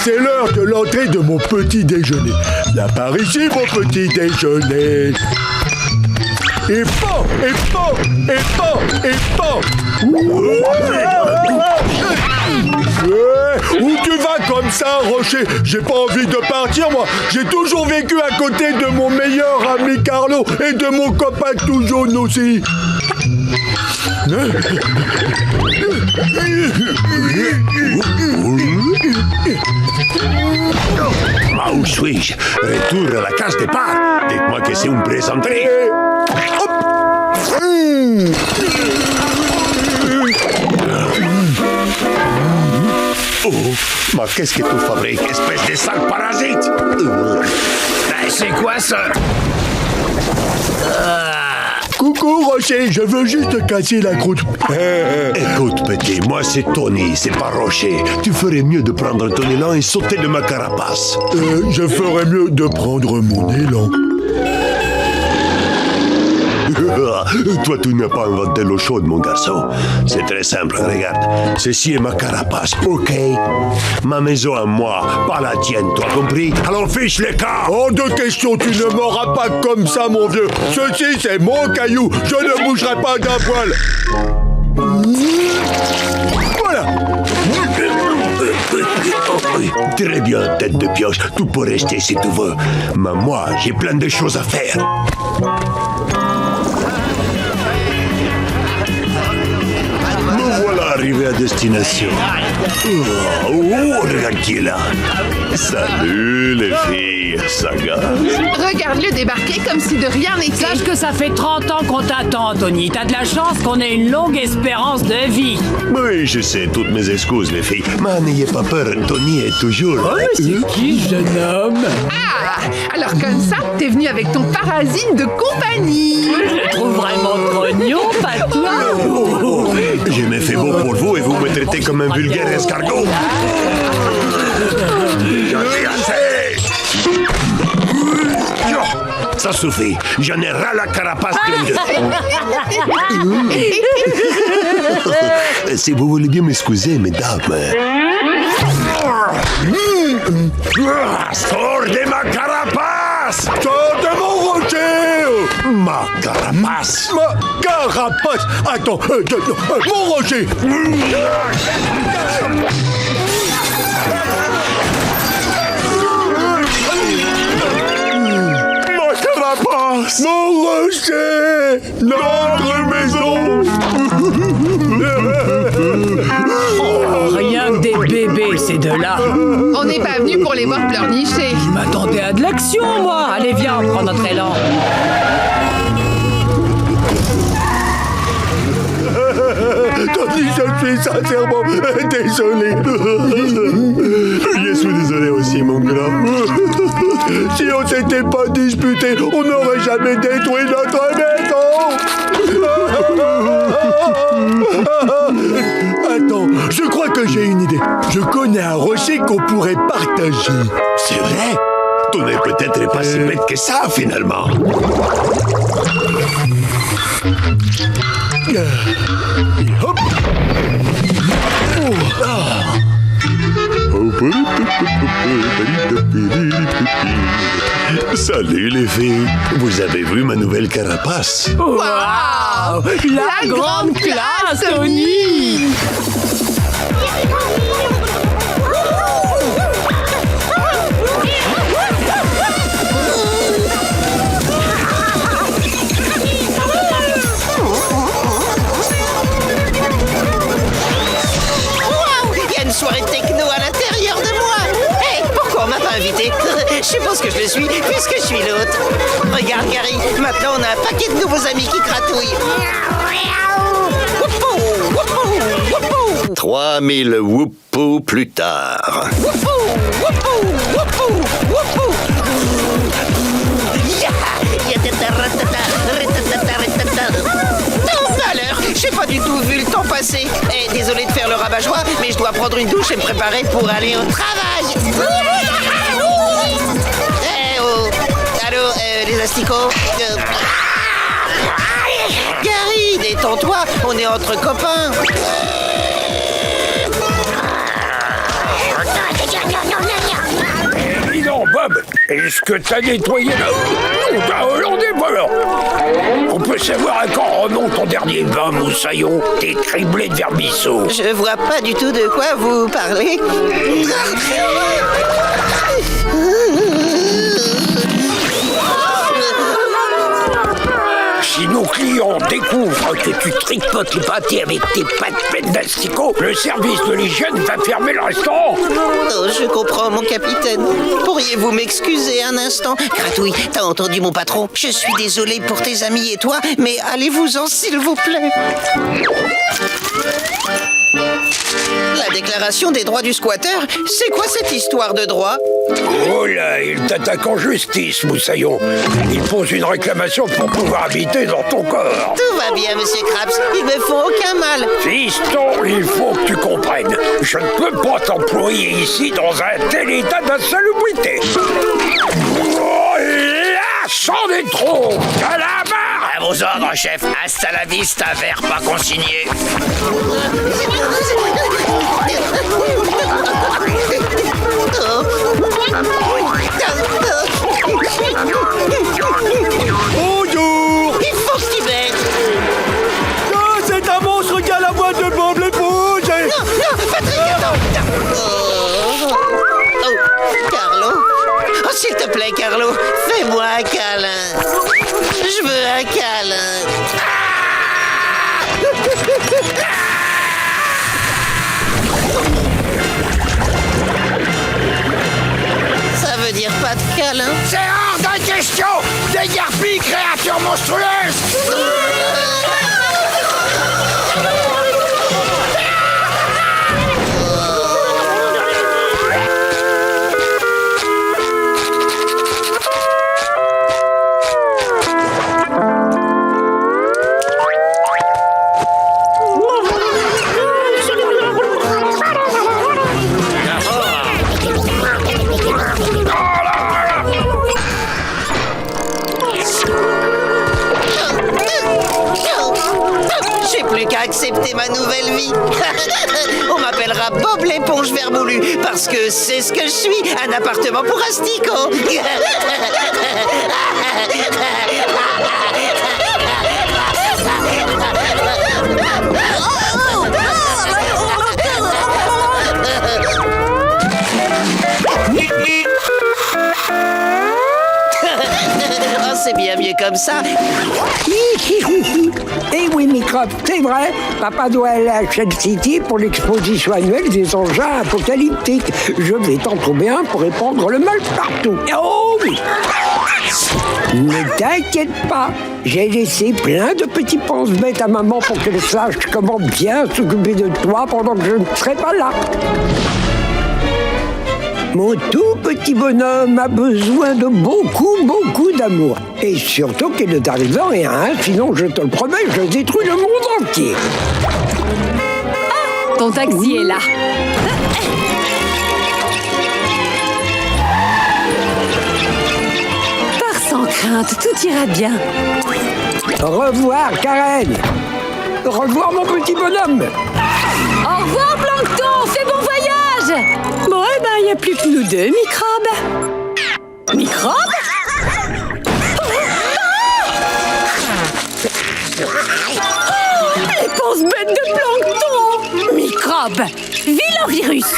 C'est l'heure de l'entrée de mon petit déjeuner. Viens par ici, mon petit déjeuner. Et pan, et pan, et pan, et pan. Où tu vas comme ça, Rocher? J'ai pas envie de partir, moi. J'ai toujours vécu à côté de mon meilleur ami Carlo et de mon copain tout jaune aussi. Où suis-je? Retour à la case départ. Dites-moi que c'est une plaisanterie. Oh, mais qu'est-ce que tu fabriques, espèce de sale parasite? C'est quoi ça? Coucou, Rocher, je veux juste casser la croûte. Écoute, petit, moi c'est Tony, c'est pas Rocher. Tu ferais mieux de prendre ton élan et sauter de ma carapace. Je ferais mieux de prendre mon élan. Toi, tu n'as pas inventé l'eau chaude, mon garçon. C'est très simple, regarde. Ceci est ma carapace, ok? Ma maison à moi, pas la tienne, tu as compris? Alors fiche les cas! Hors de question, tu ne m'auras pas comme ça, mon vieux. Ceci, c'est mon caillou. Je ne bougerai pas d'un poil. Voilà. Très bien, tête de pioche. Tu peux rester si tu veux. Mais moi, j'ai plein de choses à faire. Arrivé à destination. Regarde qui est là. Salut les filles, ça gaze. Regarde-le débarquer comme si de rien n'était. Sache que ça fait 30 ans qu'on t'attend, Tony. T'as de la chance qu'on ait une longue espérance de vie. Oui, je sais, toutes mes excuses, les filles. Mais n'ayez pas peur, Tony est toujours... Oh, mais c'est qui, jeune homme? Ah, alors comme ça, t'es venu avec ton parasite de compagnie. Je le trouve vraiment grognon, pas toi. Je me fais beau pour vous et vous me traitez comme un vulgaire escargot. J'en ai assez. Ça suffit. J'en ai ras la carapace de vous deux. Si vous voulez bien m'excuser, mesdames. Sors de ma carapace! Sors de mon Rocher! Ma carapace! Ma carapace! Attends, mon Rocher! Ma carapace! Mon Rocher! Notre maison! Rien que des bébés, ces deux-là. On n'est pas venu pour les voir pleurnicher. Je m'attendais à de l'action, moi. Allez, viens, prends notre élan. Tony, je suis sincèrement désolé. Je suis désolé aussi, mon grand. Si on s'était pas disputé, on n'aurait jamais détruit notre maison. Attends, je crois que j'ai une idée. Je connais un rocher qu'on pourrait partager. C'est vrai? Tu n'es peut-être pas si bête que ça, finalement. Hop. Salut les filles, vous avez vu ma nouvelle carapace? Waouh! La grande classe, Tony! Soirée techno à l'intérieur de moi. Hey, pourquoi on m'a pas invité? Je suppose que je le suis, puisque je suis l'autre. Regarde, Gary, maintenant on a un paquet de nouveaux amis qui gratouillent. 3000 whoopou plus tard. J'ai pas du tout vu le temps passer. Eh, désolé de faire le rabat-joie, mais je dois prendre une douche et me préparer pour aller au travail. Astico. Gary, détends-toi, on est entre copains. Dis donc, Bob, est-ce que t'as nettoyé là? On est voilà. On peut savoir à quand remonte ton dernier bain, Moussaillon? T'es criblé de vermisseaux. Je vois pas du tout de quoi vous parlez. Si nos clients découvrent que tu tripotes les pâtés avec tes pattes pleines d'asticots, le service de l'hygiène va fermer le restaurant. Oh, je comprends, mon capitaine. Pourriez-vous m'excuser un instant? Gratouille, t'as entendu mon patron? Je suis désolé pour tes amis et toi, mais allez-vous-en, s'il vous plaît. La déclaration des droits du squatter, c'est quoi cette histoire de droit? Oh là, il t'attaque en justice, Moussaillon. Il pose une réclamation pour pouvoir habiter dans ton corps. Tout va bien, monsieur Krabs. Ils me font aucun mal. Fiston, il faut que tu comprennes. Je ne peux pas t'employer ici dans un tel état d'insalubrité. Oh là, c'en est trop. À la barre. À vos ordres, chef. Hasta la vista, verre pas consigné. Bonjour. Il faut que tu bêtes. Ah, c'est un monstre qui a la voix de Bob l'éponge. Non, Patrick, attends. Oh, Carlo. Oh, s'il te plaît, Carlo, fais-moi un câlin. Je veux un câlin. Ça veut dire pas de câlin? C'est hors de question. Des garpilles, créatures monstrueuses. J'ai plus qu'à accepter ma nouvelle vie. On m'appellera Bob l'éponge vermoulu parce que c'est ce que je suis, un appartement pour asticots. Oh, c'est bien mieux comme ça. Eh oui, Microbe, c'est vrai. Papa doit aller à Shell City pour l'exposition annuelle des engins apocalyptiques. Je vais t'en trouver un pour répandre le mal partout. Oh oui. Ne t'inquiète pas, j'ai laissé plein de petits pense-bêtes à maman pour qu'elle sache comment bien s'occuper de toi pendant que je ne serai pas là. Mon tout petit bonhomme a besoin de beaucoup d'amour. Et surtout qu'il ne t'arrive rien, hein, sinon je te le promets, je détruis le monde entier. Ton taxi est là. Pars sans crainte, tout ira bien. Au revoir, Karen. Au revoir, mon petit bonhomme. Au revoir, Plancton, fais bon voyage. Bon, eh ben, il n'y a plus que nous deux, Microbe. Microbe? Les pense-bêtes de Plancton. Microbe, vilain virus.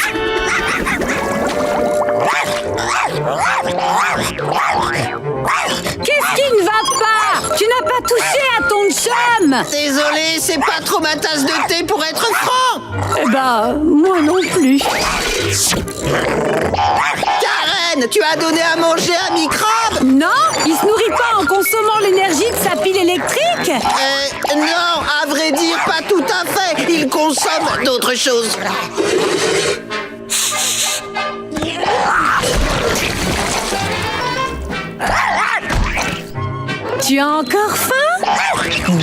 Qu'est-ce qui ne va pas? Tu n'as pas touché à ton chum. Désolé, c'est pas trop ma tasse de thé pour être franc. Eh ben, moi non plus. Karen, tu as donné à manger à Microbe? Non, il se nourrit pas en consommant l'énergie de sa pile électrique. Non, à vrai dire, pas tout à fait. Il consomme d'autres choses. Tu as encore faim?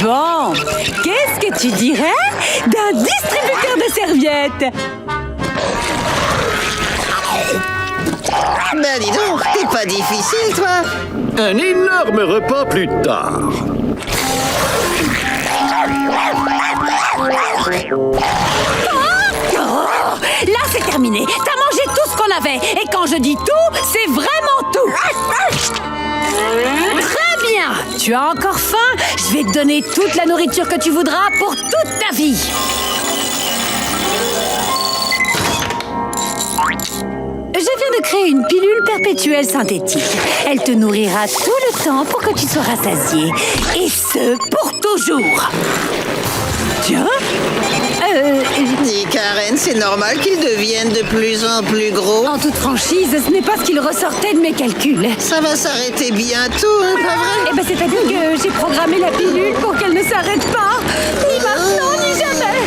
Bon, qu'est-ce que tu dirais d'un distributeur de serviettes? Ben dis donc, t'es pas difficile, toi. Un énorme repas plus tard. Là, c'est terminé. T'as mangé tout ce qu'on avait. Et quand je dis tout, c'est vraiment tout. Très bien. Tu as encore faim? Je vais te donner toute la nourriture que tu voudras pour toute ta vie. Je viens de créer une pilule perpétuelle synthétique. Elle te nourrira tout le temps pour que tu sois rassasié. Et ce, pour toujours. Tiens. Dis, Karen, c'est normal qu'ils deviennent de plus en plus gros. En toute franchise, ce n'est pas ce qu'il ressortait de mes calculs. Ça va s'arrêter bientôt, hein, pas vrai? Eh ben, c'est-à-dire que j'ai programmé la pilule pour qu'elle ne s'arrête pas. Ni maintenant, ni jamais.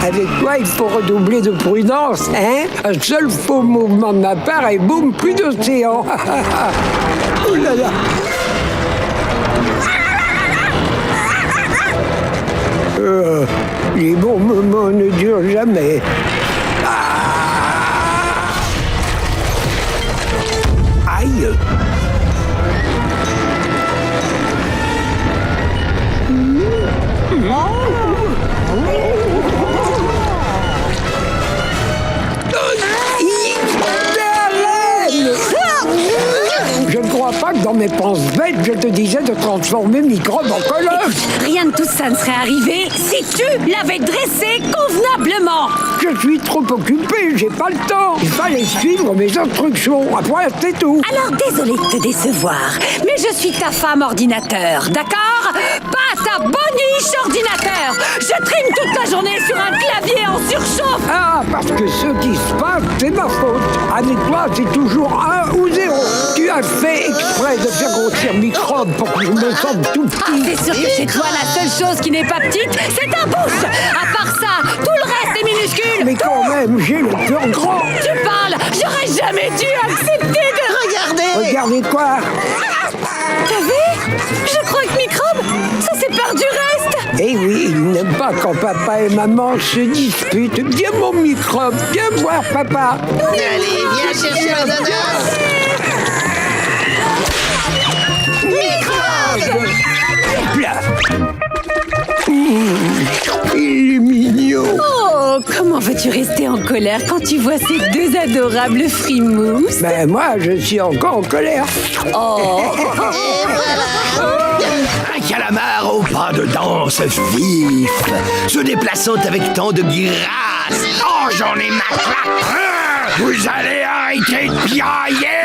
Avec toi, il faut redoubler de prudence, hein? Un seul faux mouvement de ma part et boum, plus d'océan. Oh là là. Les bons moments ne durent jamais. Aïe! Je ne crois pas que dans mes penses bêtes, je te disais de transformer microbe en colloque. Rien de tout ça ne serait arrivé si tu l'avais dressé convenablement. Je suis trop occupé, j'ai pas le temps. Il fallait suivre mes instructions. Après, c'est tout. Alors, désolé de te décevoir, mais je suis ta femme ordinateur, d'accord? Pas ta boniche ordinateur. Je trime toute la journée sur un clavier en surchauffe. Ah, parce que ce qui se passe, c'est ma faute. Avec toi, c'est toujours 1 ou 0. Tu as fait exprès de faire grossir microbe pour que je me sente tout petit. Ah, c'est sûr que chez toi, la seule chose qui n'est pas petite, c'est ta bouche. À part ça, tout le reste est minuscule. Mais quand même, j'ai le cœur grand. Tu parles. J'aurais jamais dû accepter de... Regardez! Regardez quoi? T'as vu? Je crois que microbe, ça sépare du reste. Eh oui, il n'aime pas quand papa et maman se disputent. Viens mon microbe, viens voir papa. Allez, viens chercher l'ananas! Microbe! Là. Il est mignon. Oh, comment veux-tu rester en colère quand tu vois ces deux adorables frimouses? Ben moi, je suis encore en colère. Oh. Un calamar au pas de danse vif, se déplaçant avec tant de grâce. Oh, j'en ai marre! Vous allez arrêter de piailler!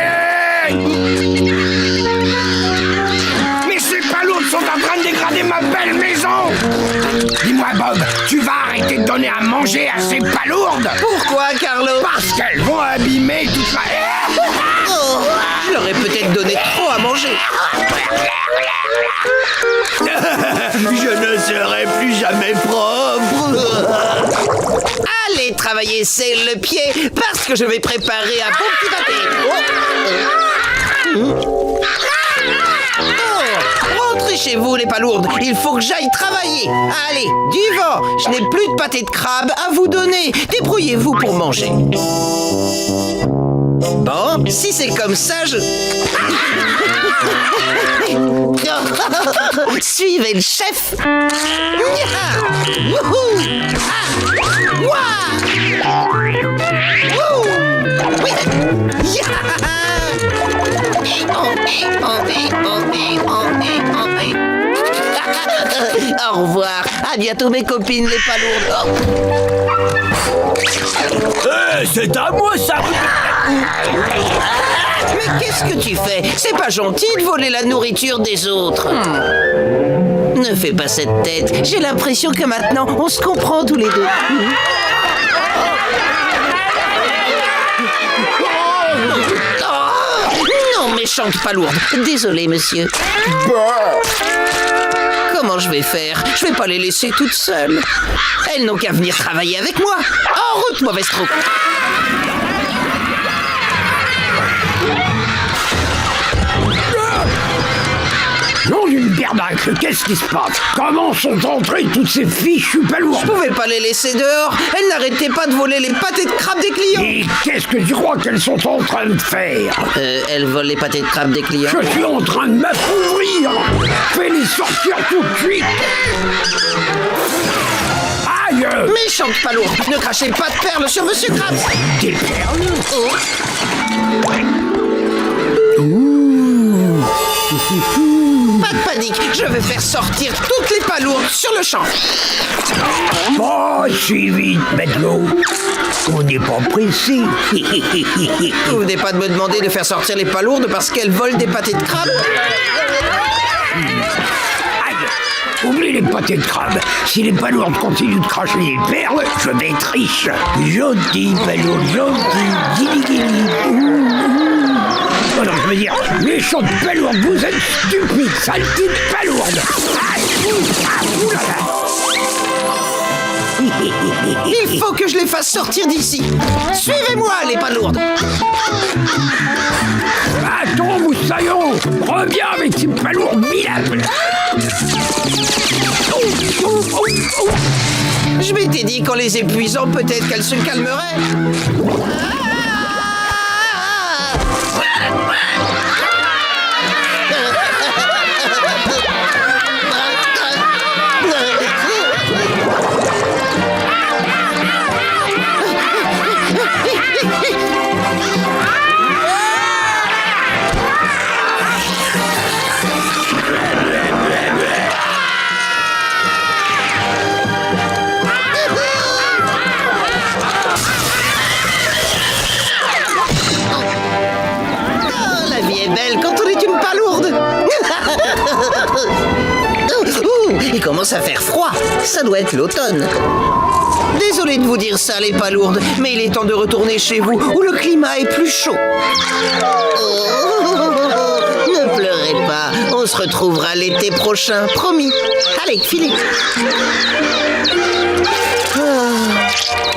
Mais ces palourdes sont en train de dégrader ma belle maison! Dis-moi, Bob, tu vas arrêter de donner à manger à ces palourdes? Pourquoi, Carlo? Parce qu'elles vont abîmer toute ma... Oh, je leur ai peut-être donné trop à manger. Je ne serai plus jamais propre. Allez travailler, c'est le pied, parce que je vais préparer un bon petit pâté. Oh, rentrez chez vous, les palourdes. Il faut que j'aille travailler. Allez, du vent. Je n'ai plus de pâté de crabe à vous donner. Débrouillez-vous pour manger. Bon, si c'est comme ça, je... Suivez le chef. Wouhou. Oui. Au revoir. À bientôt, mes copines, les palourdes. C'est à moi, ça. Mais qu'est-ce que tu fais? C'est pas gentil de voler la nourriture des autres. Ne fais pas cette tête. J'ai l'impression que maintenant, on se comprend tous les deux. Non, méchante palourde. Désolé, monsieur. Comment je vais faire? Je vais pas les laisser toutes seules. Elles n'ont qu'à venir travailler avec moi. En route, mauvaise troupe. Non, d'une berge. tabarnak, qu'est-ce qui se passe? Comment sont entrées toutes ces fichues palourdes? Je pouvais pas les laisser dehors. Elles n'arrêtaient pas de voler les pâtés de crabe des clients. Et qu'est-ce que tu crois qu'elles sont en train de faire? Elles volent les pâtés de crabe des clients. Je suis en train de m'appauvrir. Fais-les sortir tout de suite. Aïe! Méchante palourde, ne crachez pas de perles sur Monsieur Krabs. Des perles? Pas de panique, je vais faire sortir toutes les palourdes sur le champ. Oh, si vite, Matelot. On n'est pas pressé. Vous venez pas de me demander de faire sortir les palourdes parce qu'elles volent des pâtés de crabe? Aïe! Oublie les pâtés de crabe. Si les palourdes continuent de cracher des perles, je vais être riche. Gentil, palourde, gentil. Guili-guili. Oh non, je veux dire, méchante palourde, vous êtes stupide, sale petite palourde. Il faut que je les fasse sortir d'ici. Suivez-moi, les palourdes. Attends, moussaillon, reviens avec ces palourdes minables. Je m'étais dit qu'en les épuisant, peut-être qu'elles se calmeraient. Il commence à faire froid. Ça doit être l'automne. Désolé de vous dire ça, les palourdes, mais il est temps de retourner chez vous, où le climat est plus chaud. Ne pleurez pas, on se retrouvera l'été prochain, promis. Allez, filez.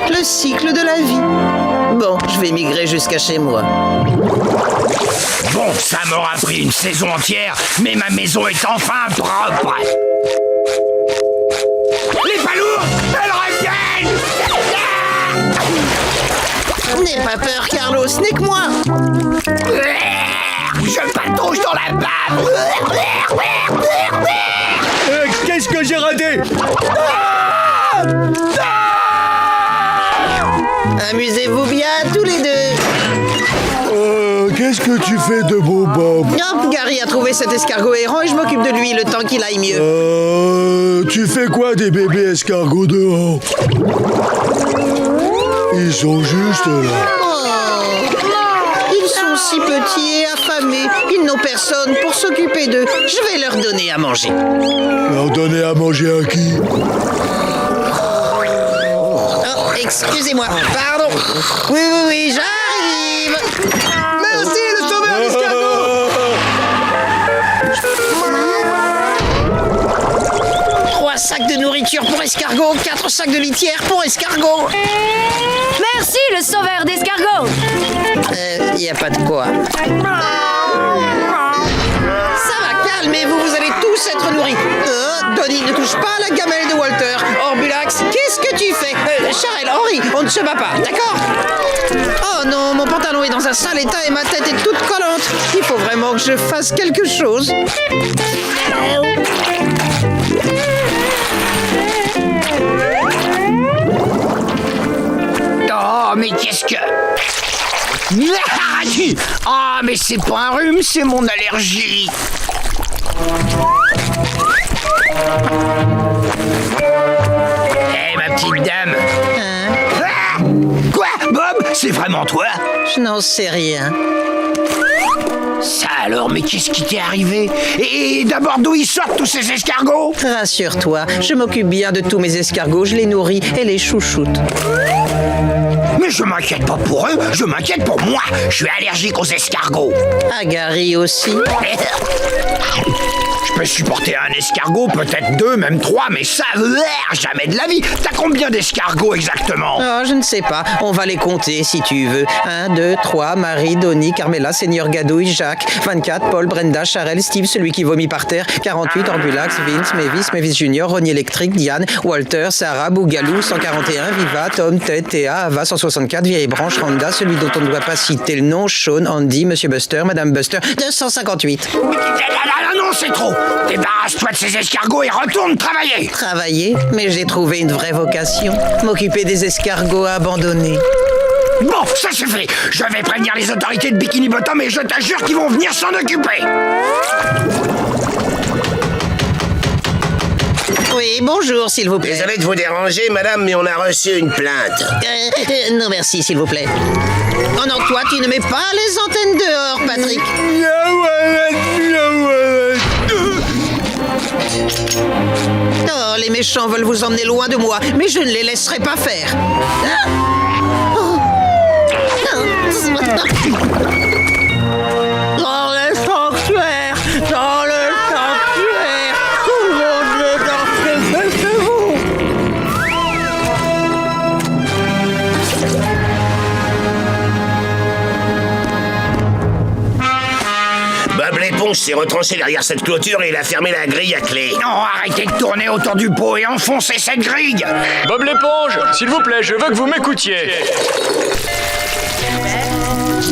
Le cycle de la vie. Bon, je vais migrer jusqu'à chez moi. Bon, ça m'aura pris une saison entière, mais ma maison est enfin propre. Les palourdes, elles reviennent! N'aie pas peur, Carlos, n'est que moi. Je patrouille dans la bave. Qu'est-ce que j'ai raté? Amusez-vous bien tous les deux. Qu'est-ce que tu fais de beau, Bob? Hop, Gary a trouvé cet escargot errant et je m'occupe de lui le temps qu'il aille mieux. Tu fais quoi des bébés escargots dehors? Ils sont juste là. Ils sont si petits et affamés. Ils n'ont personne pour s'occuper d'eux. Je vais leur donner à manger. Leur donner à manger à qui? Oh, excusez-moi, pardon. Oui, j'arrive. Merci, le sauveur d'escargot. 3 sacs de nourriture pour escargot, 4 sacs de litière pour escargot. Merci, le sauveur d'escargots. Y a pas de quoi. Ça va, calmez-vous, vous allez tous être nourris. Donnie, ne touche pas à la gamelle de Walter. Orbulax, qu'est-ce que tu fais? Charel, Henri, on ne se bat pas, d'accord? Oh non, mon pantalon est dans un sale état et ma tête est toute collante. Il faut vraiment que je fasse quelque chose. Oh, mais qu'est-ce que... Ah, mais c'est pas un rhume, c'est mon allergie. Hé, ma petite dame. Ah, quoi, Bob? C'est vraiment toi? Je n'en sais rien. Ça alors, mais qu'est-ce qui t'est arrivé? Et d'abord, d'où ils sortent tous ces escargots? Rassure-toi, je m'occupe bien de tous mes escargots, je les nourris et les chouchoute. Mais je m'inquiète pas pour eux, je m'inquiète pour moi. Je suis allergique aux escargots. Ah, Gary aussi. Je peux supporter un escargot, peut-être 2, même 3, mais ça, jamais de la vie. T'as combien d'escargots exactement? Oh, je ne sais pas. On va les compter si tu veux. 1, 2, 3, Marie, Donny, Carmela, Seigneur Gadouille, Jacques. 24, Paul, Brenda, Charel, Steve, celui qui vomit par terre. 48, Ambulax, Vince, Mavis Junior, Ronnie Electric, Diane, Walter, Sarah, Bougalou, 141, Viva, Tom, Ted, Théa, Ava, 164, Vieille Branche, Randa, celui dont on ne doit pas citer le nom, Sean, Andy, Monsieur Buster, Madame Buster, 258. Non, c'est trop. Débarrasse-toi de ces escargots et retourne travailler. Travailler? Mais j'ai trouvé une vraie vocation. M'occuper des escargots abandonnés. Bon, ça suffit. Je vais prévenir les autorités de Bikini Bottom et je t'assure qu'ils vont venir s'en occuper. Oui, bonjour, s'il vous plaît. Désolé de vous déranger, madame, mais on a reçu une plainte. Non, merci, s'il vous plaît. Oh non, toi, tu ne mets pas les antennes dehors, Patrick. Oh, les méchants veulent vous emmener loin de moi, mais je ne les laisserai pas faire. Oh, dans le sanctuaire, dans le sanctuaire, tout le monde est dans ce vous. Bob l'éponge s'est retranché derrière cette clôture et il a fermé la grille à clé. Non, arrêtez de tourner autour du pot et enfoncez cette grille. Bob l'éponge, s'il vous plaît, je veux que vous m'écoutiez.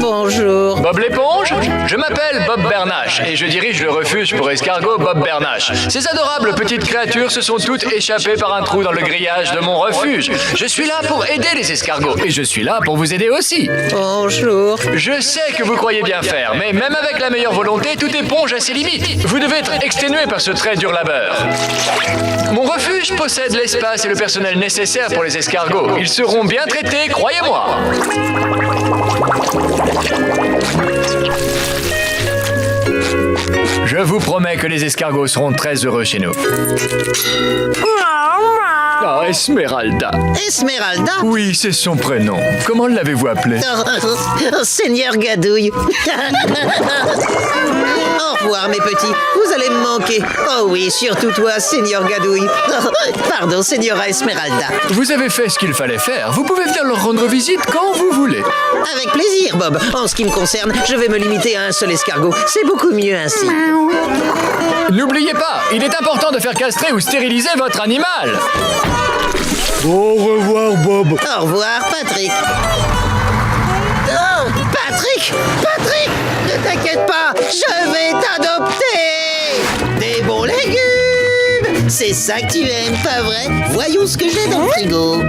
Bonjour. Bob l'éponge, je m'appelle Bob Bernache et je dirige le refuge pour escargots Bob Bernache. Ces adorables petites créatures se sont toutes échappées par un trou dans le grillage de mon refuge. Je suis là pour aider les escargots et je suis là pour vous aider aussi. Bonjour. Je sais que vous croyez bien faire, mais même avec la meilleure volonté, toute éponge a ses limites. Vous devez être exténué par ce très dur labeur. Mon refuge possède l'espace et le personnel nécessaire pour les escargots. Ils seront bien traités, croyez-moi. Je vous promets que les escargots seront très heureux chez nous. Ah, Esmeralda. Esmeralda? Oui, c'est son prénom. Comment l'avez-vous appelé? Seigneur Gadouille. Au revoir, mes petits. Vous allez me manquer. Oh oui, surtout toi, Seigneur Gadouille. Pardon, Señora Esmeralda. Vous avez fait ce qu'il fallait faire. Vous pouvez venir leur rendre visite quand vous voulez. Avec plaisir, Bob. En ce qui me concerne, je vais me limiter à un seul escargot. C'est beaucoup mieux ainsi. N'oubliez pas, il est important de faire castrer ou stériliser votre animal. Au revoir, Bob. Au revoir, Patrick. Oh, Patrick! Patrick! Ne t'inquiète pas, je vais t'adopter! Des bons légumes! C'est ça que tu aimes, pas vrai? Voyons ce que j'ai dans le frigo.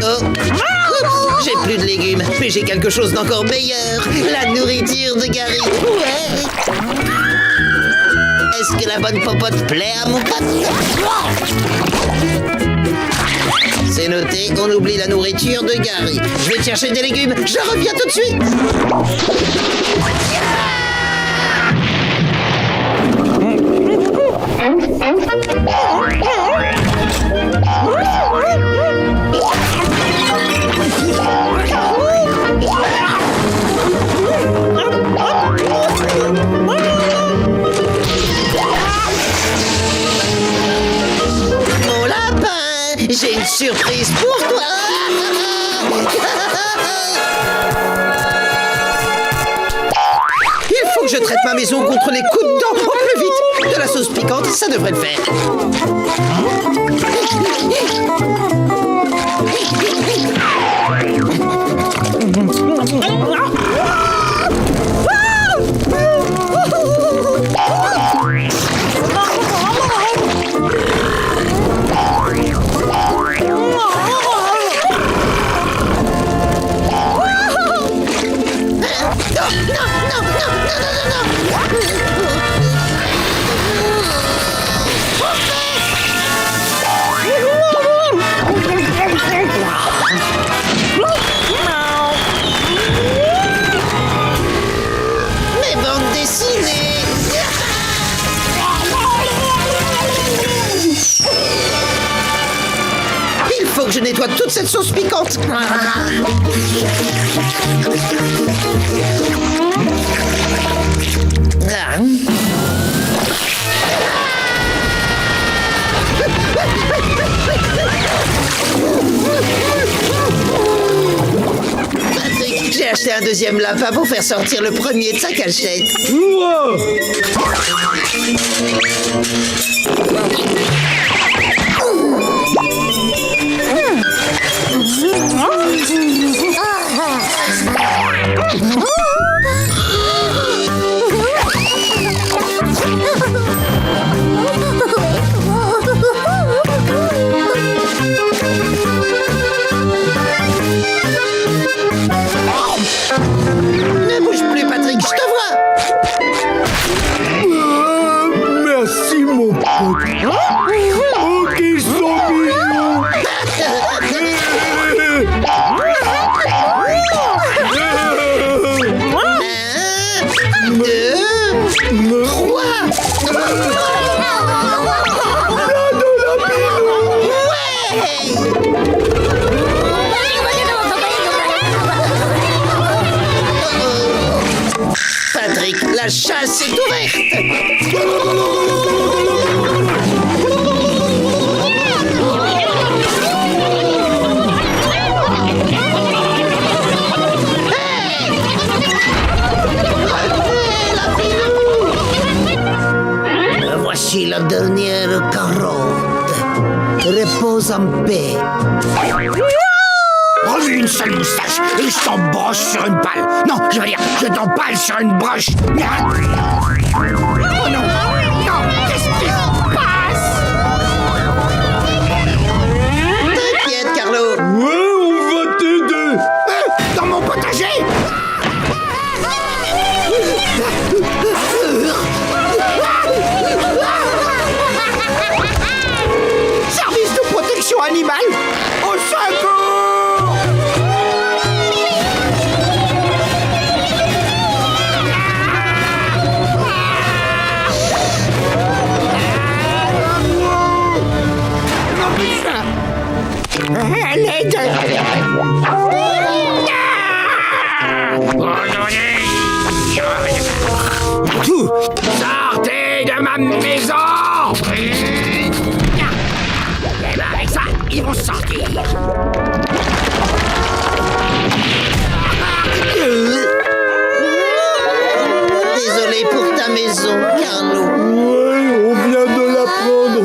Oh! Oups, j'ai plus de légumes, mais j'ai quelque chose d'encore meilleur. La nourriture de Gary. Ouais! Est-ce que la bonne popote plaît à mon pote? C'est noté, on oublie la nourriture de Gary. Je vais te chercher des légumes, je reviens tout de suite. Mon lapin, j'ai une surprise pour toi. Il faut que je traite ma maison contre les coups de dents au plus vite. De la sauce piquante, ça devrait le faire. Patrick, j'ai acheté un deuxième lapin pour faire sortir le premier de sa cachette. Ne bouge plus, Patrick, je te vois. Merci, mon pote. Oh, qu'ils sont mignons. Un, deux, trois. Patrick, la chasse est ouverte. Voici la dernière carotte. Repose en paix. Revu une seule moustache et je t'embroche sur une palle. Non, je veux dire, je t'empale sur une broche. Oh non, non, qu'est-ce qui se passe? T'inquiète, Carlo. Ouais, on va t'aider. Dans mon potager? Service de protection animale? Au secours! L'aide! Sortez de ma maison! Et ben avec ça, ils vont sortir! Désolé pour ta maison, Carlo. Ouais, on vient de la prendre.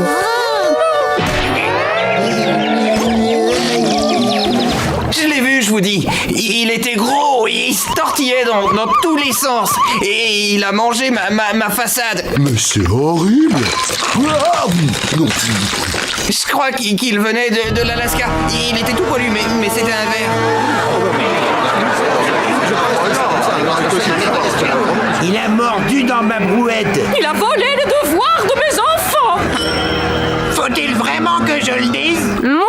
Je l'ai vu, je vous dis. Il était gros, il se tortillait dans tous les sens. Et il a mangé ma façade. Mais c'est horrible. Ah, non. Je crois qu'il venait de l'Alaska. Il était tout poilu, mais c'était un verre. Il a mordu dans ma brouette. Il a volé les devoirs de mes enfants. Faut-il vraiment que je le dise? Moi,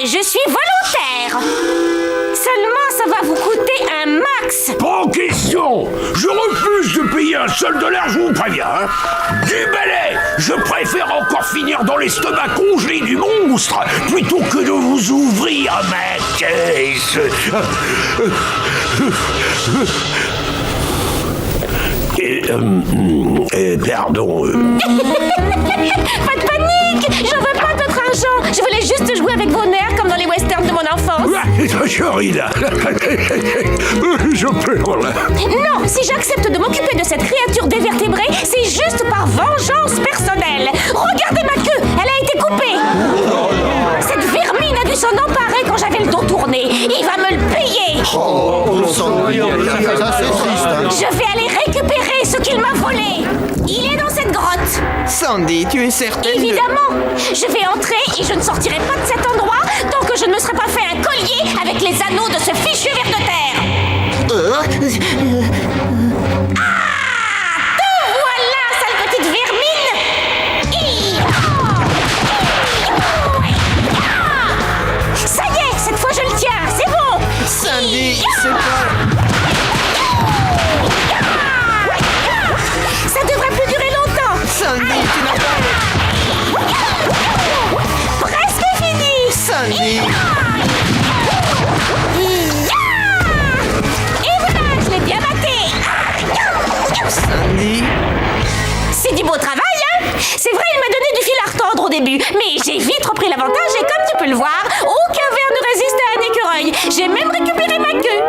je suis volontaire. Seulement, ça va vous coûter un max. Pas en question. Je refuse de payer un seul dollar, je vous préviens. Hein. Du balai. Je préfère encore finir dans l'estomac congelé du monstre plutôt que de vous ouvrir ma caisse. Pardon. Pas de panique. J'en veux pas d'autre argent. Je voulais juste jouer avec vos nerfs comme dans les westerns de mon enfance. Je ris là. Je pleure là. Non, si j'accepte de m'occuper de cette créature dévertébrée, c'est juste par vengeance personnelle. Regardez ma queue, elle a été coupée. Cette vermine a dû s'en emparer quand j'avais le dos tourné. Il va me le payer. Je vais aller récupérer ce qu'il m'a volé. Il est dans cette grotte. Sandy, tu es certaine? Évidemment. Je vais entrer et je ne sortirai pas de cet endroit tant que je ne me serai pas fait un collier avec les anneaux de ce fichu ver de terre. Ah! Te voilà, sale petite vermine. Ça y est, cette fois je le tiens, c'est bon. Sandy, c'est pas... Ça devrait plus durer longtemps. Sandy, tu n'as pas... Presque fini. Sandy... au début, mais j'ai vite repris l'avantage et comme tu peux le voir, aucun ver ne résiste à un écureuil. J'ai même récupéré ma queue.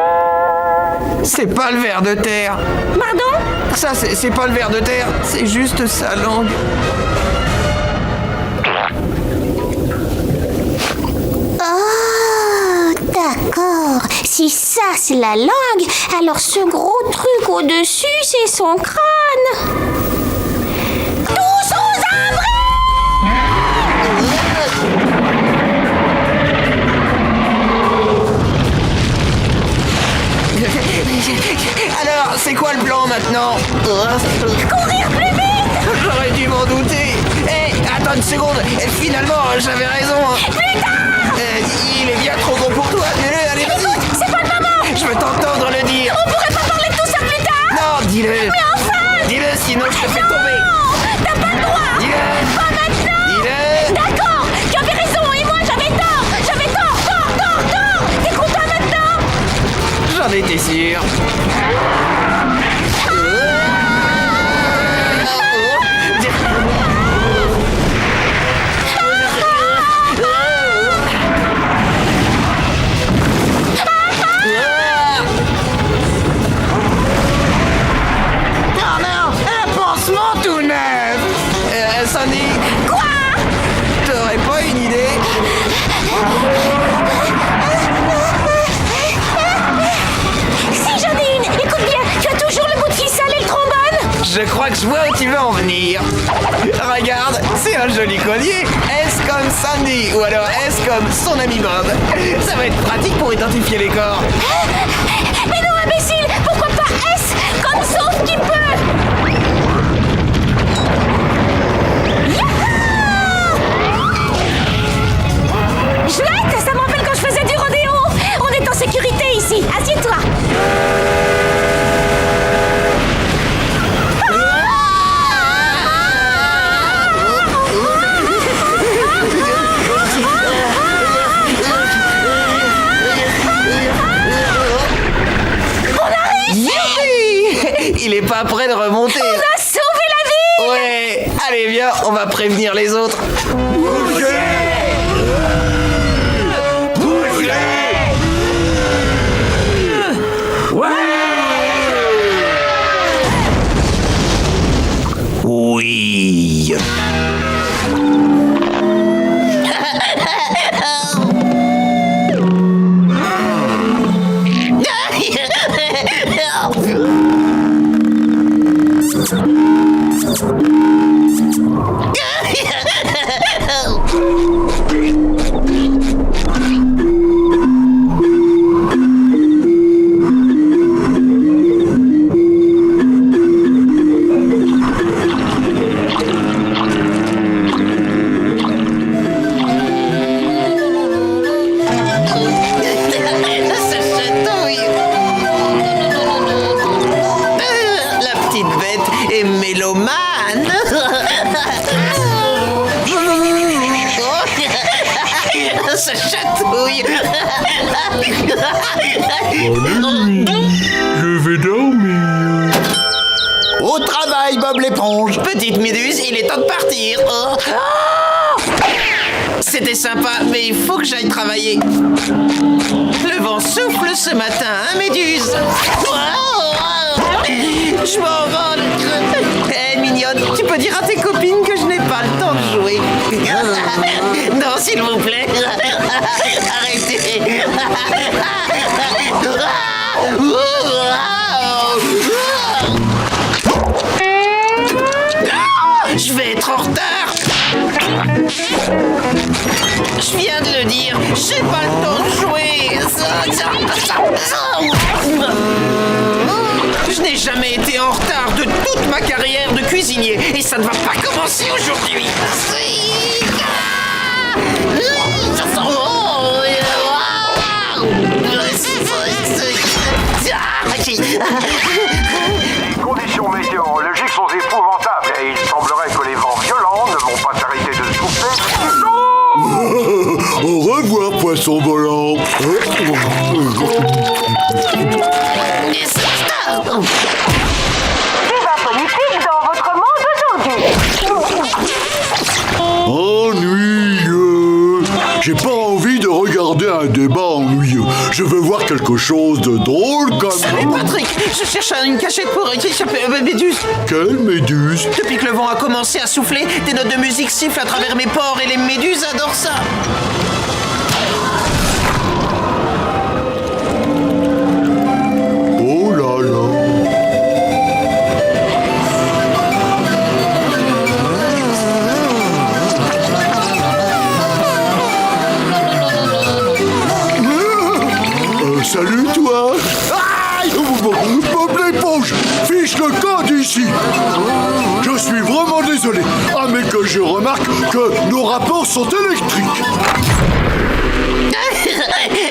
C'est pas le ver de terre. Pardon? Ça, c'est pas le ver de terre, c'est juste sa langue. Oh, d'accord. Si ça, c'est la langue, alors ce gros truc au-dessus, c'est son crâne. Tous aux abris! Alors, c'est quoi le plan maintenant? Courir plus vite! J'aurais dû m'en douter. Hé, attends une seconde. Finalement, j'avais raison. Plus tard! Il est bien trop gros pour toi. Allez, vas-y. Écoute, c'est pas le moment! Je veux t'entendre le dire. On pourrait pas parler de tout ça plus tard! Non, dis-le. Mais enfin! Dis-le, sinon je te fais tomber. Non! T'as pas le droit! Dis-le. Pas maintenant! Dis-le. D'accord! Tu avais raison et moi j'avais tort! J'avais tort! Tort! T'écoutes pas maintenant? J'en étais sûr. Sandy. Quoi? T'aurais pas une idée? Si j'en ai une! Écoute bien, tu as toujours le bout de ficelle et le trombone? Je crois que je vois où tu veux en venir. Regarde, c'est un joli collier. S comme Sandy, ou alors S comme son ami Bob. Ça va être pratique pour identifier les corps. Mais non, imbécile! Pourquoi pas S comme sauf qui peut? Chouette, ça me rappelle quand je faisais du rodéo. On est en sécurité ici. Assieds-toi. On arrive. Il est pas prêt de remonter. On a sauvé la vie. Ouais. Allez, viens, on va prévenir les autres. Oui. Ça chatouille. Je vais dormir. Au travail, Bob l'éponge. Petite méduse, il est temps de partir. Oh. C'était sympa, mais il faut que j'aille travailler. Le vent souffle ce matin, hein, méduse? Je m'envole. Hé, mignonne, tu peux dire à tes copines que je n'ai pas le temps de jouer. Non, s'il vous plaît. Arrêtez. Je vais être en retard. Je viens de le dire, j'ai pas le temps de jouer. Je n'ai jamais été en retard de toute ma carrière de cuisinier et ça ne va pas commencer aujourd'hui. Les conditions météorologiques sont épouvantables et il semblerait que les vents violents ne vont pas s'arrêter de souffler. Au revoir, poisson volant. Débat politique dans votre monde aujourd'hui. Oh J'ai pas envie de regarder un débat ennuyeux. Je veux voir quelque chose de drôle comme... Salut Patrick, je cherche une cachette pour Méduse. Quelle méduse? Depuis que le vent a commencé à souffler, des notes de musique sifflent à travers mes pores et les méduses adorent ça. Oh là là. Salut toi. Aïe! Bob l'éponge, fiche le camp d'ici. Je suis vraiment désolé. Ah mais que je remarque que nos rapports sont électriques.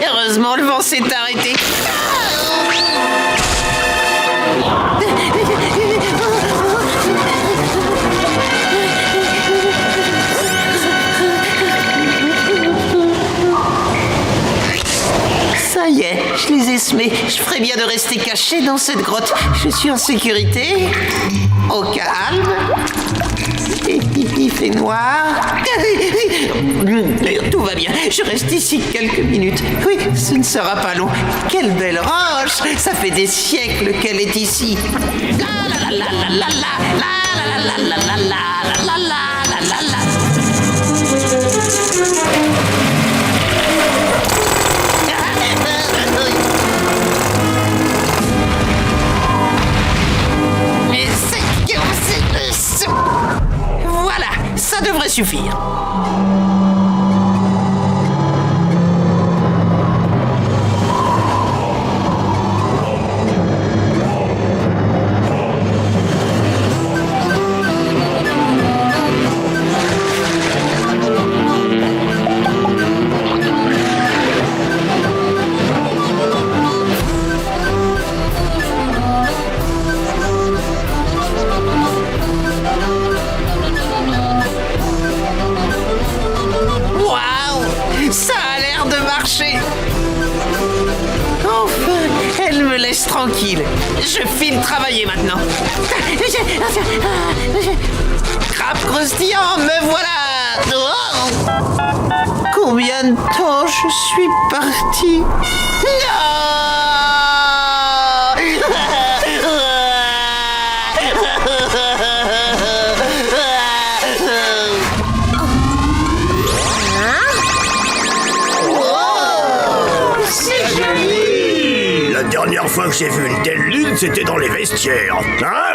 Heureusement, le vent s'est arrêté. Ça y est, je les ai semés. Je ferais bien de rester caché dans cette grotte. Je suis en sécurité, au calme. Il fait noir. Tout va bien. Je reste ici quelques minutes. Oui, ce ne sera pas long. Quelle belle roche! Ça fait des siècles qu'elle est ici. La la la la la la la la la la la la la la la. Voilà, ça devrait suffire. Tranquille, je file travailler maintenant. Crabe croustillant, me voilà. Oh, combien de temps je suis parti? La dernière fois que j'ai vu une telle lune, c'était dans les vestiaires. Hein?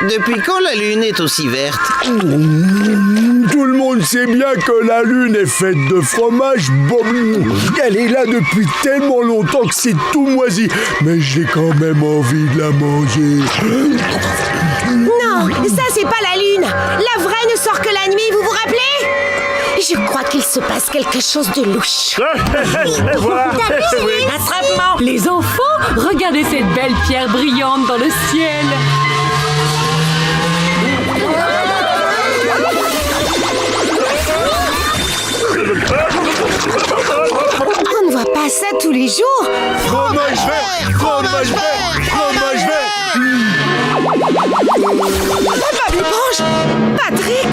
Depuis quand la lune est aussi verte? Tout le monde sait bien que la lune est faite de fromage. Bon, elle est là depuis tellement longtemps que c'est tout moisi. Mais j'ai quand même envie de la manger. Non, ça c'est pas la lune. La vraie ne sort que la nuit, vous vous rappelez? Je crois qu'il se passe quelque chose de louche. Voilà. Attrapement. Les enfants, regardez cette belle pierre brillante dans le ciel. On ne voit pas ça tous les jours. Fromage vert, fromage vert, fromage vert. Bob l'éponge, Patrick.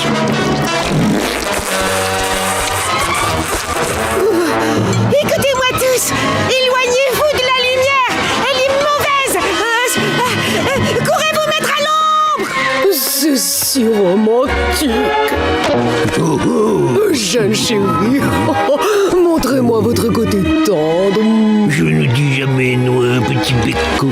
Écoutez-moi tous, éloignez-vous de la lumière, elle est mauvaise. Courez vous mettre à l'ombre. C'est si romantique. Jeune chérie, montrez-moi votre côté tendre. Je ne dis jamais non, petit becco.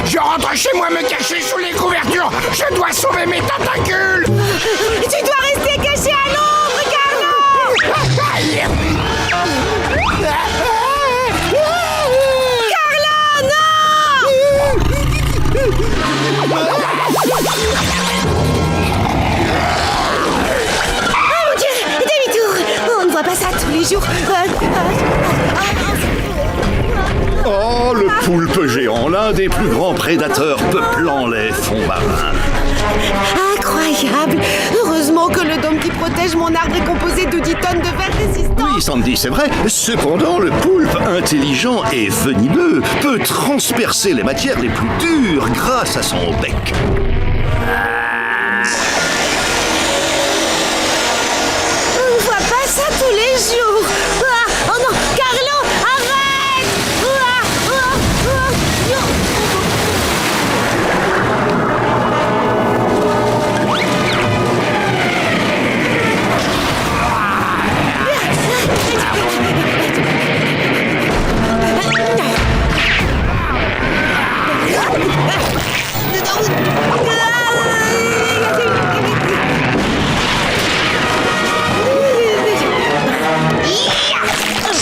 Je rentre chez moi me cacher sous les couvertures. Je dois sauver mes tentacules. Tu dois rester caché à l'ombre, Carlo. Carlo, non. Oh mon Dieu, demi-tour. On ne voit pas ça tous les jours. Oh, le poulpe géant, l'un des plus grands prédateurs peuplant les fonds marins. Incroyable. Heureusement que le dôme qui protège mon arbre est composé de 10 tonnes de verre résistant. Oui, Sandy, c'est vrai. Cependant, le poulpe intelligent et venimeux peut transpercer les matières les plus dures grâce à son bec. On ne voit pas ça tous les jours. Ah, oh non, Carlo, arrête.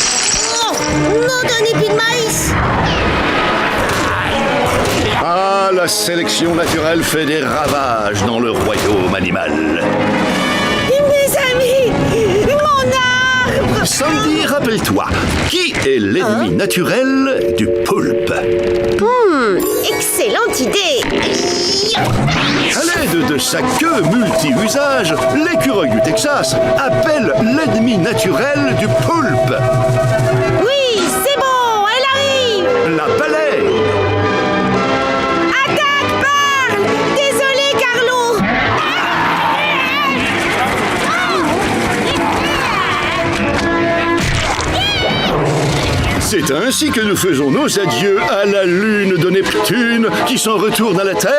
Non d'un épi de maïs. Ah, la sélection naturelle fait des ravages dans le royaume animal. Mes amis, mon arbre. Sandy, rappelle-toi, qui est l'ennemi naturel du poulpe? Excellente idée. À l'aide de sa queue multi-usage, l'écureuil du Texas appelle l'ennemi naturel du poulpe. Oui, c'est bon, elle arrive. La baleine. Attaque, parle. Désolé, Carlo. C'est ainsi que nous faisons nos adieux à la lune de Neptune qui s'en retourne à la Terre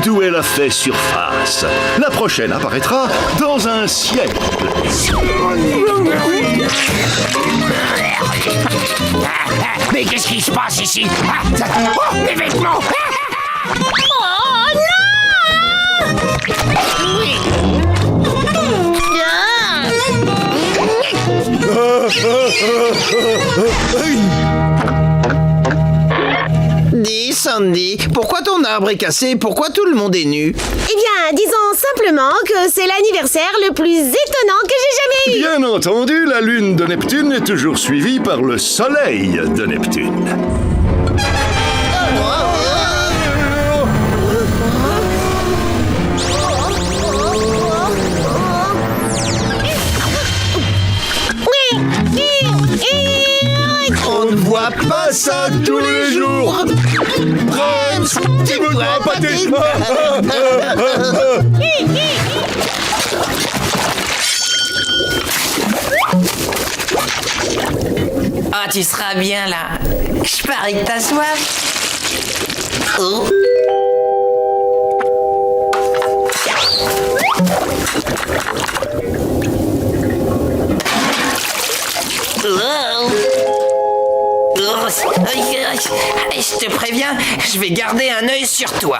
d'où elle a fait surface. La prochaine apparaîtra dans un siècle. Mais qu'est-ce qui se passe ici? Oh, mes vêtements! Oh Dis, Sandy, pourquoi ton arbre est cassé et pourquoi tout le monde est nu? Eh bien, disons simplement que c'est l'anniversaire le plus étonnant que j'ai jamais eu. Bien entendu, la lune de Neptune est toujours suivie par le soleil de Neptune. On ne voit pas ça tous les jours. Brahms, tu me dois pas tes Ah, tu seras bien là. Je parie que t'as soif. Oh. Je te préviens, je vais garder un œil sur toi.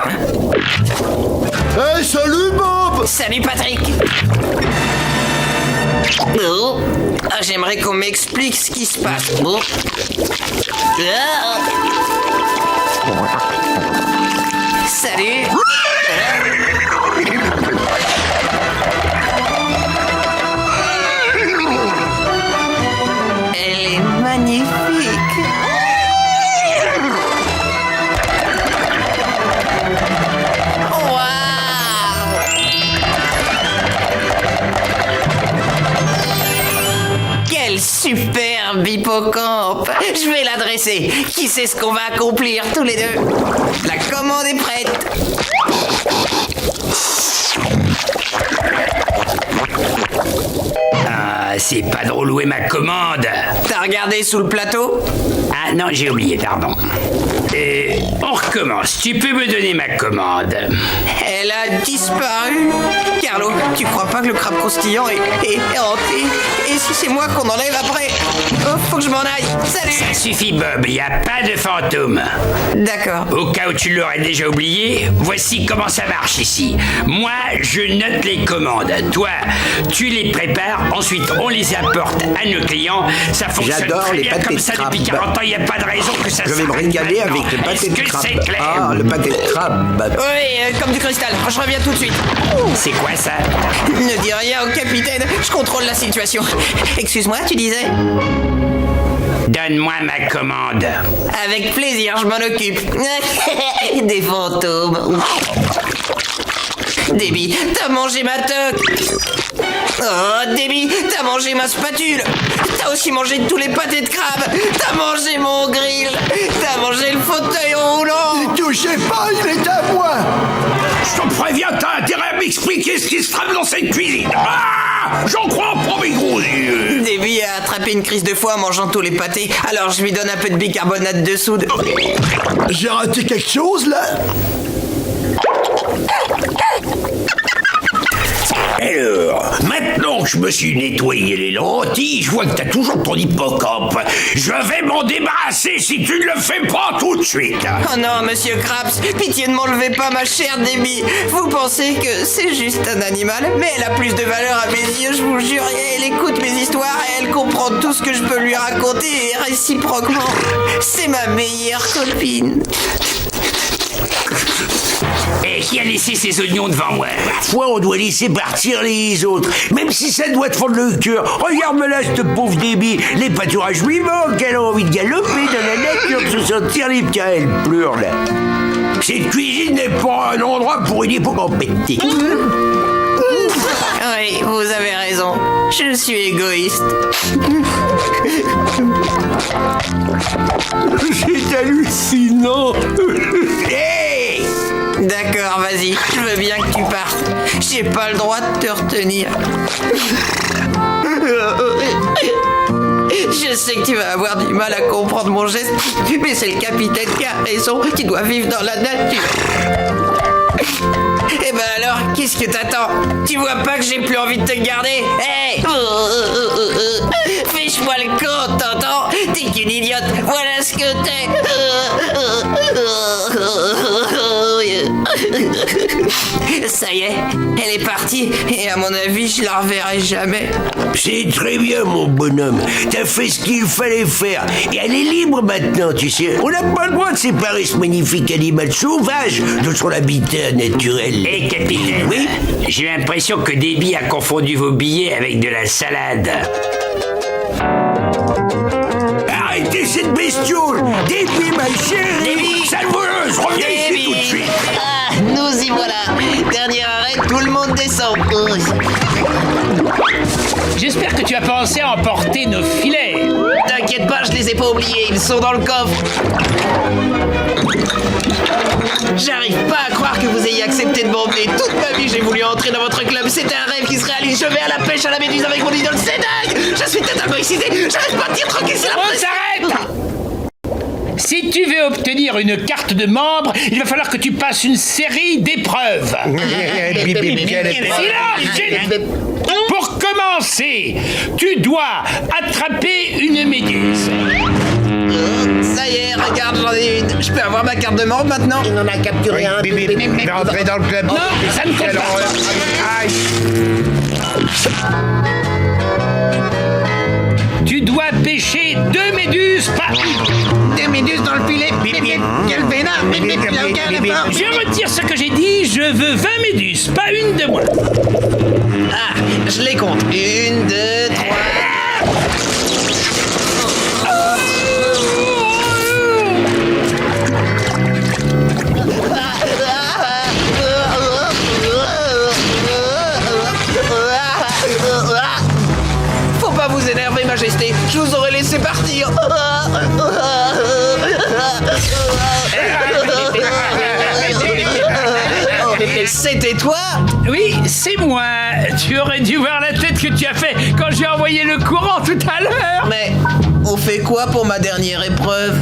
Hey, salut Bob! Salut Patrick. Oh. Ah, j'aimerais qu'on m'explique ce qui se passe. Oh. Ah. Salut. Elle est magnifique. Quel superbe hippocampe! Je vais l'adresser. Qui sait ce qu'on va accomplir tous les deux? La commande est prête. Ah, c'est pas drôle, où est ma commande? T'as regardé sous le plateau? Ah non, j'ai oublié, pardon. On recommence, tu peux me donner ma commande? Elle a disparu. Carlo, tu crois pas que le crabe croustillant est hanté? Et si c'est moi qu'on enlève après? Oh, faut que je m'en aille. Salut! Ça suffit, Bob, y a pas de fantôme. D'accord. Au cas où tu l'aurais déjà oublié, voici comment ça marche ici. Moi, je note les commandes. Toi, tu les prépares, ensuite on les apporte à nos clients. Ça fonctionne J'adore très les bien pâtés comme de ça crabe. depuis 40 ans, il n'y a pas de raison que ça Je vais me s'arrête régaler maintenant. avec le pâté de Est-ce que crabe. c'est clair? Ah, le pâté de crabe. Oui, comme du cristal. Je reviens tout de suite. C'est quoi ça? Ne dis rien au capitaine, je contrôle la situation. Excuse-moi, tu disais? Donne-moi ma commande. Avec plaisir, je m'en occupe. Des fantômes. Déby, t'as mangé ma toque. Oh, Déby, t'as mangé ma spatule. T'as aussi mangé tous les pâtés de crabe. T'as mangé mon grill. T'as mangé le fauteuil roulant. Ne touchez pas, il est à moi. Je te préviens, t'as intérêt à m'expliquer ce qui se trame dans cette cuisine. Ah, j'en crois pour mes gros yeux. Déby a attrapé une crise de foie en mangeant tous les pâtés. Alors je lui donne un peu de bicarbonate de soude. J'ai raté quelque chose, là? Alors, maintenant que je me suis nettoyé les lentilles, je vois que t'as toujours ton hippocampe. Je vais m'en débarrasser si tu ne le fais pas tout de suite. Oh non, monsieur Krabs, pitié ne m'enlevez pas ma chère Déby. Vous pensez que c'est juste un animal, mais elle a plus de valeur à mes yeux, je vous jure. Et elle écoute mes histoires et elle comprend tout ce que je peux lui raconter et réciproquement. C'est ma meilleure copine. Et qui a laissé ses oignons devant moi? Parfois, on doit laisser partir les autres, même si ça doit te fendre le cœur. Regarde-moi là, cette pauvre Déby. Les pâturages lui manquent. Elle a envie de galoper dans la nature, de se sentir libre. Tiens, elle pleure là. Cette cuisine n'est pas un endroit pour une hippocampe. Oui, vous avez raison. Je suis égoïste. C'est hallucinant. Hey! D'accord, vas-y, je veux bien que tu partes. J'ai pas le droit de te retenir. Je sais que tu vas avoir du mal à comprendre mon geste, mais c'est le capitaine qui a raison, qui doit vivre dans la nature. Eh ben alors, qu'est-ce que t'attends? Tu vois pas que j'ai plus envie de te garder? Hey! Fiche-moi le compte, t'entends? T'es qu'une idiote, voilà ce que t'es! Ça y est, elle est partie, et à mon avis, je la reverrai jamais. C'est très bien, mon bonhomme. T'as fait ce qu'il fallait faire. Et elle est libre maintenant, tu sais. On n'a pas le droit de séparer ce magnifique animal sauvage de son habitat naturel. Hé, capitaine. Oui? J'ai l'impression que Déby a confondu vos billets avec de la salade. Arrêtez cette bestiole! Déby, ma chérie! Déby! Sale voleuse! Reviens ici tout de suite! Ah, nous y voilà. Dernier arrêt, tout le monde descend. J'espère que tu as pensé à emporter nos filets. T'inquiète pas, je les ai pas oubliés, ils sont dans le coffre. J'arrive pas à croire que vous ayez accepté de m'emmener. Toute ma vie, j'ai voulu entrer dans votre club. C'était un rêve qui se réalise. Je vais à la pêche à la méduse avec mon idole. C'est dingue! Je suis totalement excité. J'arrive pas à dire tranquille, c'est la On s'arrête! Si tu veux obtenir une carte de membre, il va falloir que tu passes une série d'épreuves. Silence! Pour commencer, tu dois attraper une méduse. Ça y est, regarde, j'en ai une. Je peux avoir ma carte de membre maintenant? Il en a capturé un. Rentrez dans le club. Non, ça ne compte pas. Tu dois pêcher 2 méduses par... Des méduses dans le filet. Quel vénard. Je retire ce que j'ai dit, je veux 20 méduses, pas une de moins. Ah, je les compte. 1, 2, 3... Faut pas vous énerver, Majesté. Je vous aurais laissé partir. C'était toi? Oui, c'est moi. Tu aurais dû voir la tête que tu as fait quand j'ai envoyé le courant tout à l'heure. Mais on fait quoi pour ma dernière épreuve?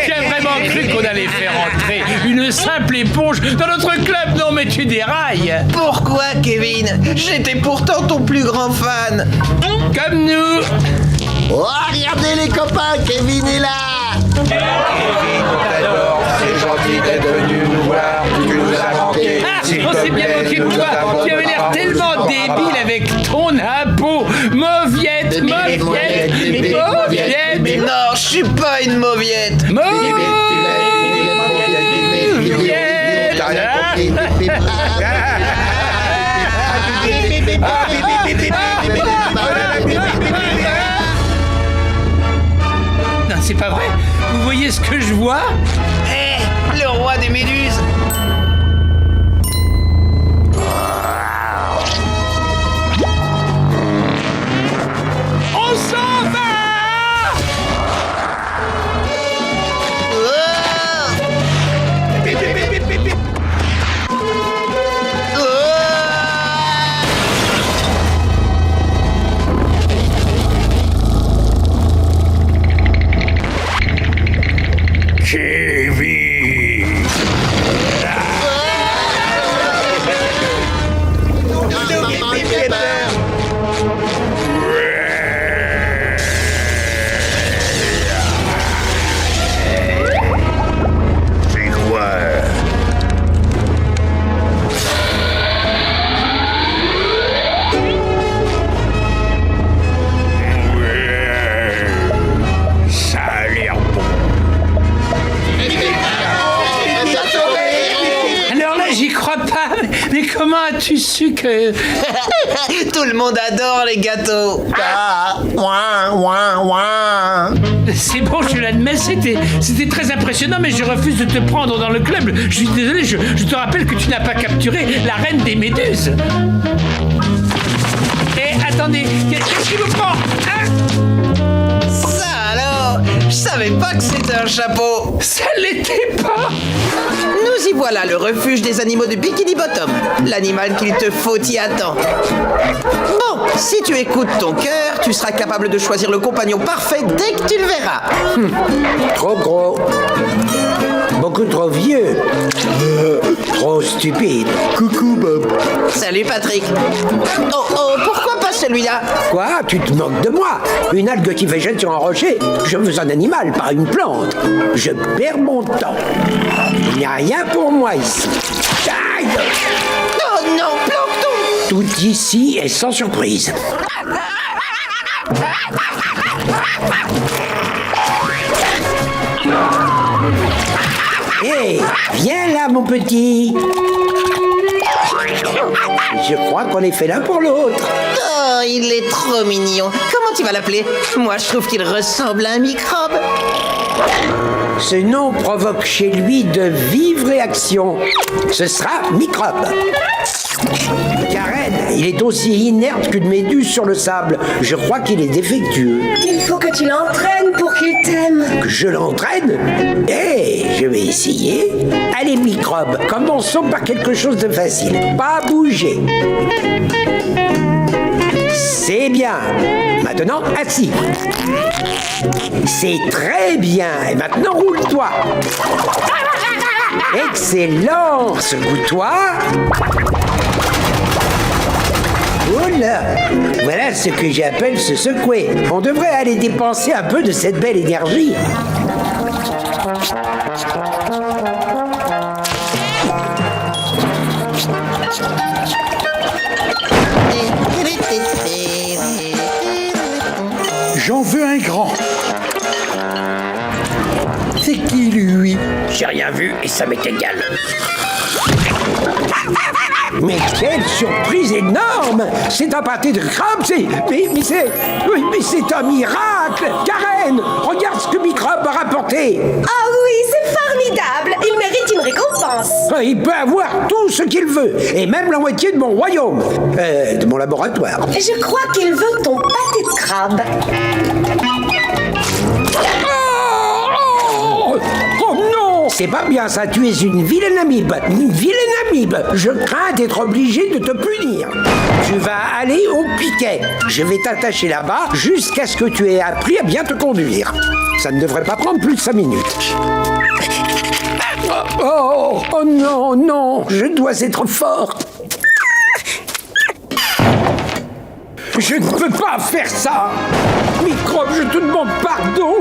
Tu as vraiment cru qu'on allait faire entrer une simple éponge dans notre club? Non mais tu dérailles. Pourquoi, Kevin? J'étais pourtant ton plus grand fan. Comme nous. Oh, regardez les copains, Kevin est là. Kevin, on t'adore, c'est gentil d'être venu nous voir, tu nous as manqué. Ah, on s'est bien moqué de toi. Tu avais l'air tellement débile avec ton impôt. Mauviette. Non, je suis pas une mauviette. Non, c'est pas vrai. Vous voyez ce que je vois? Eh, le roi des méduses. On s'en va! Mais comment as-tu su que... Tout le monde adore les gâteaux. C'est bon, je l'admets, c'était très impressionnant, mais je refuse de te prendre dans le club. Je suis désolé, je te rappelle que tu n'as pas capturé la reine des méduses. Et attendez, qu'est-ce qui vous prend, hein? Ça alors, je savais pas que c'était un chapeau. Ça l'était pas. Nous y voilà, le refuge des animaux de Bikini Bottom. L'animal qu'il te faut y attend. Bon, si tu écoutes ton cœur, tu seras capable de choisir le compagnon parfait dès que tu le verras. Trop gros. Beaucoup trop vieux. Trop stupide. Coucou, Bob. Salut, Patrick. Oh, pourquoi pas celui-là? Quoi? Tu te moques de moi? Une algue qui végète sur un rocher? Je veux un animal, pas une plante. Je perds mon temps. Il n'y a rien pour moi ici. Aïe! Oh non, Plancton! Tout ici est sans surprise. Hé, viens là, mon petit. Je crois qu'on est fait l'un pour l'autre. Oh, il est trop mignon. Comment tu vas l'appeler? Moi, je trouve qu'il ressemble à un microbe. Ce nom provoque chez lui de vives réactions. Ce sera Microbe. Karen, il est aussi inerte qu'une méduse sur le sable. Je crois qu'il est défectueux. Il faut que tu l'entraînes pour qu'il t'aime. Que je l'entraîne? Je vais essayer. Allez, Microbe, commençons par quelque chose de facile. Pas bouger. C'est bien. Maintenant, assis. C'est très bien. Et maintenant, roule-toi. Excellent. Secoue-toi. Oula. Voilà ce que j'appelle se secouer. On devrait aller dépenser un peu de cette belle énergie. J'en veux un grand. C'est qui, lui? J'ai rien vu et ça m'est égal. Mais quelle surprise énorme! C'est un pâté de crabe, mais c'est un miracle! Karen, regarde ce que Microbe a rapporté! Ah oui, c'est formidable! Il mérite une récompense! Il peut avoir tout ce qu'il veut, et même la moitié de mon royaume, de mon laboratoire. Je crois qu'il veut ton pâté de crabe. C'est pas bien ça, tu es une vilaine amibe. Une vilaine amibe. Je crains d'être obligé de te punir. Tu vas aller au piquet. Je vais t'attacher là-bas jusqu'à ce que tu aies appris à bien te conduire. Ça ne devrait pas prendre plus de 5 minutes. Oh non, non, je dois être fort. Je ne peux pas faire ça. Microbe, je te demande pardon,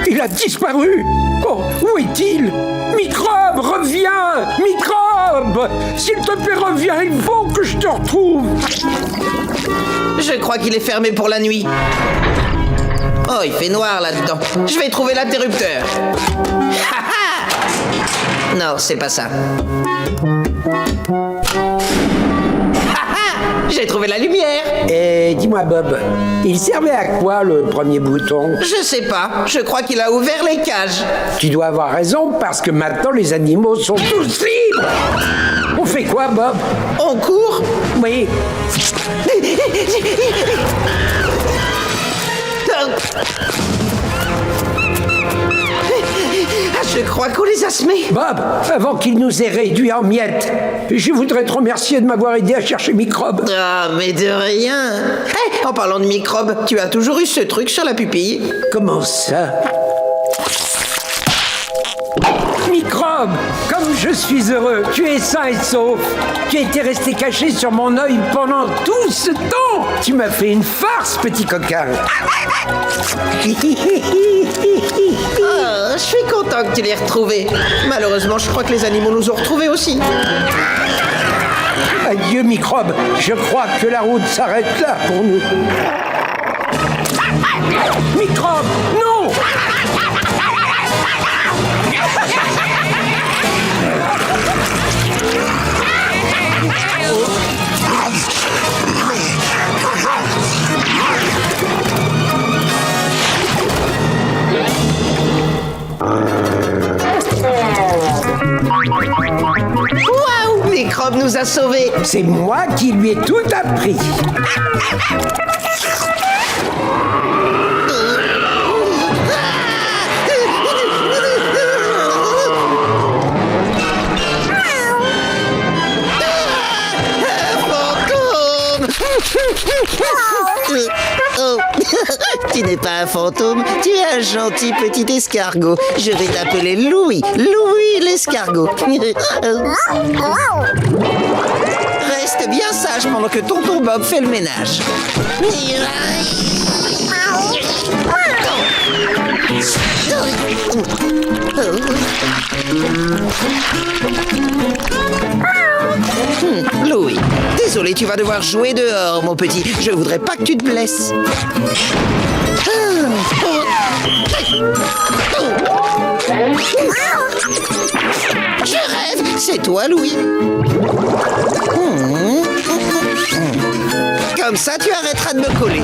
Il a disparu. Oh, où est-il? Microbe, reviens! Microbe! S'il te plaît, reviens, il faut que je te retrouve. Je crois qu'il est fermé pour la nuit. Oh, il fait noir là-dedans. Je vais trouver l'interrupteur. Non, c'est pas ça. J'ai trouvé la lumière. Et dis-moi, Bob, il servait à quoi le premier bouton? Je sais pas, je crois qu'il a ouvert les cages. Tu dois avoir raison, parce que maintenant les animaux sont tous libres. On fait quoi, Bob? On court? Oui. Je crois qu'on les a semés. Bob, avant qu'il nous ait réduits en miettes, je voudrais te remercier de m'avoir aidé à chercher Microbe. Ah, mais de rien. En parlant de microbes, tu as toujours eu ce truc sur la pupille. Comment ça? Microbe, comme je suis heureux, tu es sain et sauf. Tu étais resté caché sur mon œil pendant tout ce temps. Tu m'as fait une farce, petit coquin. Je suis content que tu l'aies retrouvé. Malheureusement, je crois que les animaux nous ont retrouvés aussi. Adieu, Microbe. Je crois que la route s'arrête là pour nous. Microbe, non! Waouh! Microbe nous a sauvés. C'est moi qui lui ai tout appris. Oh. Tu n'es pas un fantôme, tu es un gentil petit escargot. Je vais t'appeler Louis. Louis l'escargot. Reste bien sage pendant que tonton Bob fait le ménage. Louis, désolé, tu vas devoir jouer dehors, mon petit. Je voudrais pas que tu te blesses. Je rêve, c'est toi, Louis. Comme ça, tu arrêteras de me coller.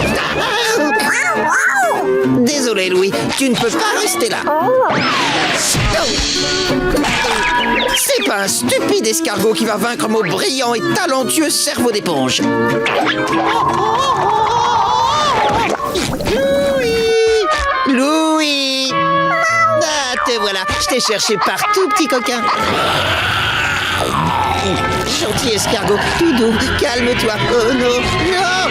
Désolé, Louis, tu ne peux pas rester là. C'est pas un stupide escargot qui va vaincre mon brillant et talentueux cerveau d'éponge. Louis! Ah, te voilà, je t'ai cherché partout, petit coquin. Gentil escargot, tout doux, calme-toi. Oh non, non!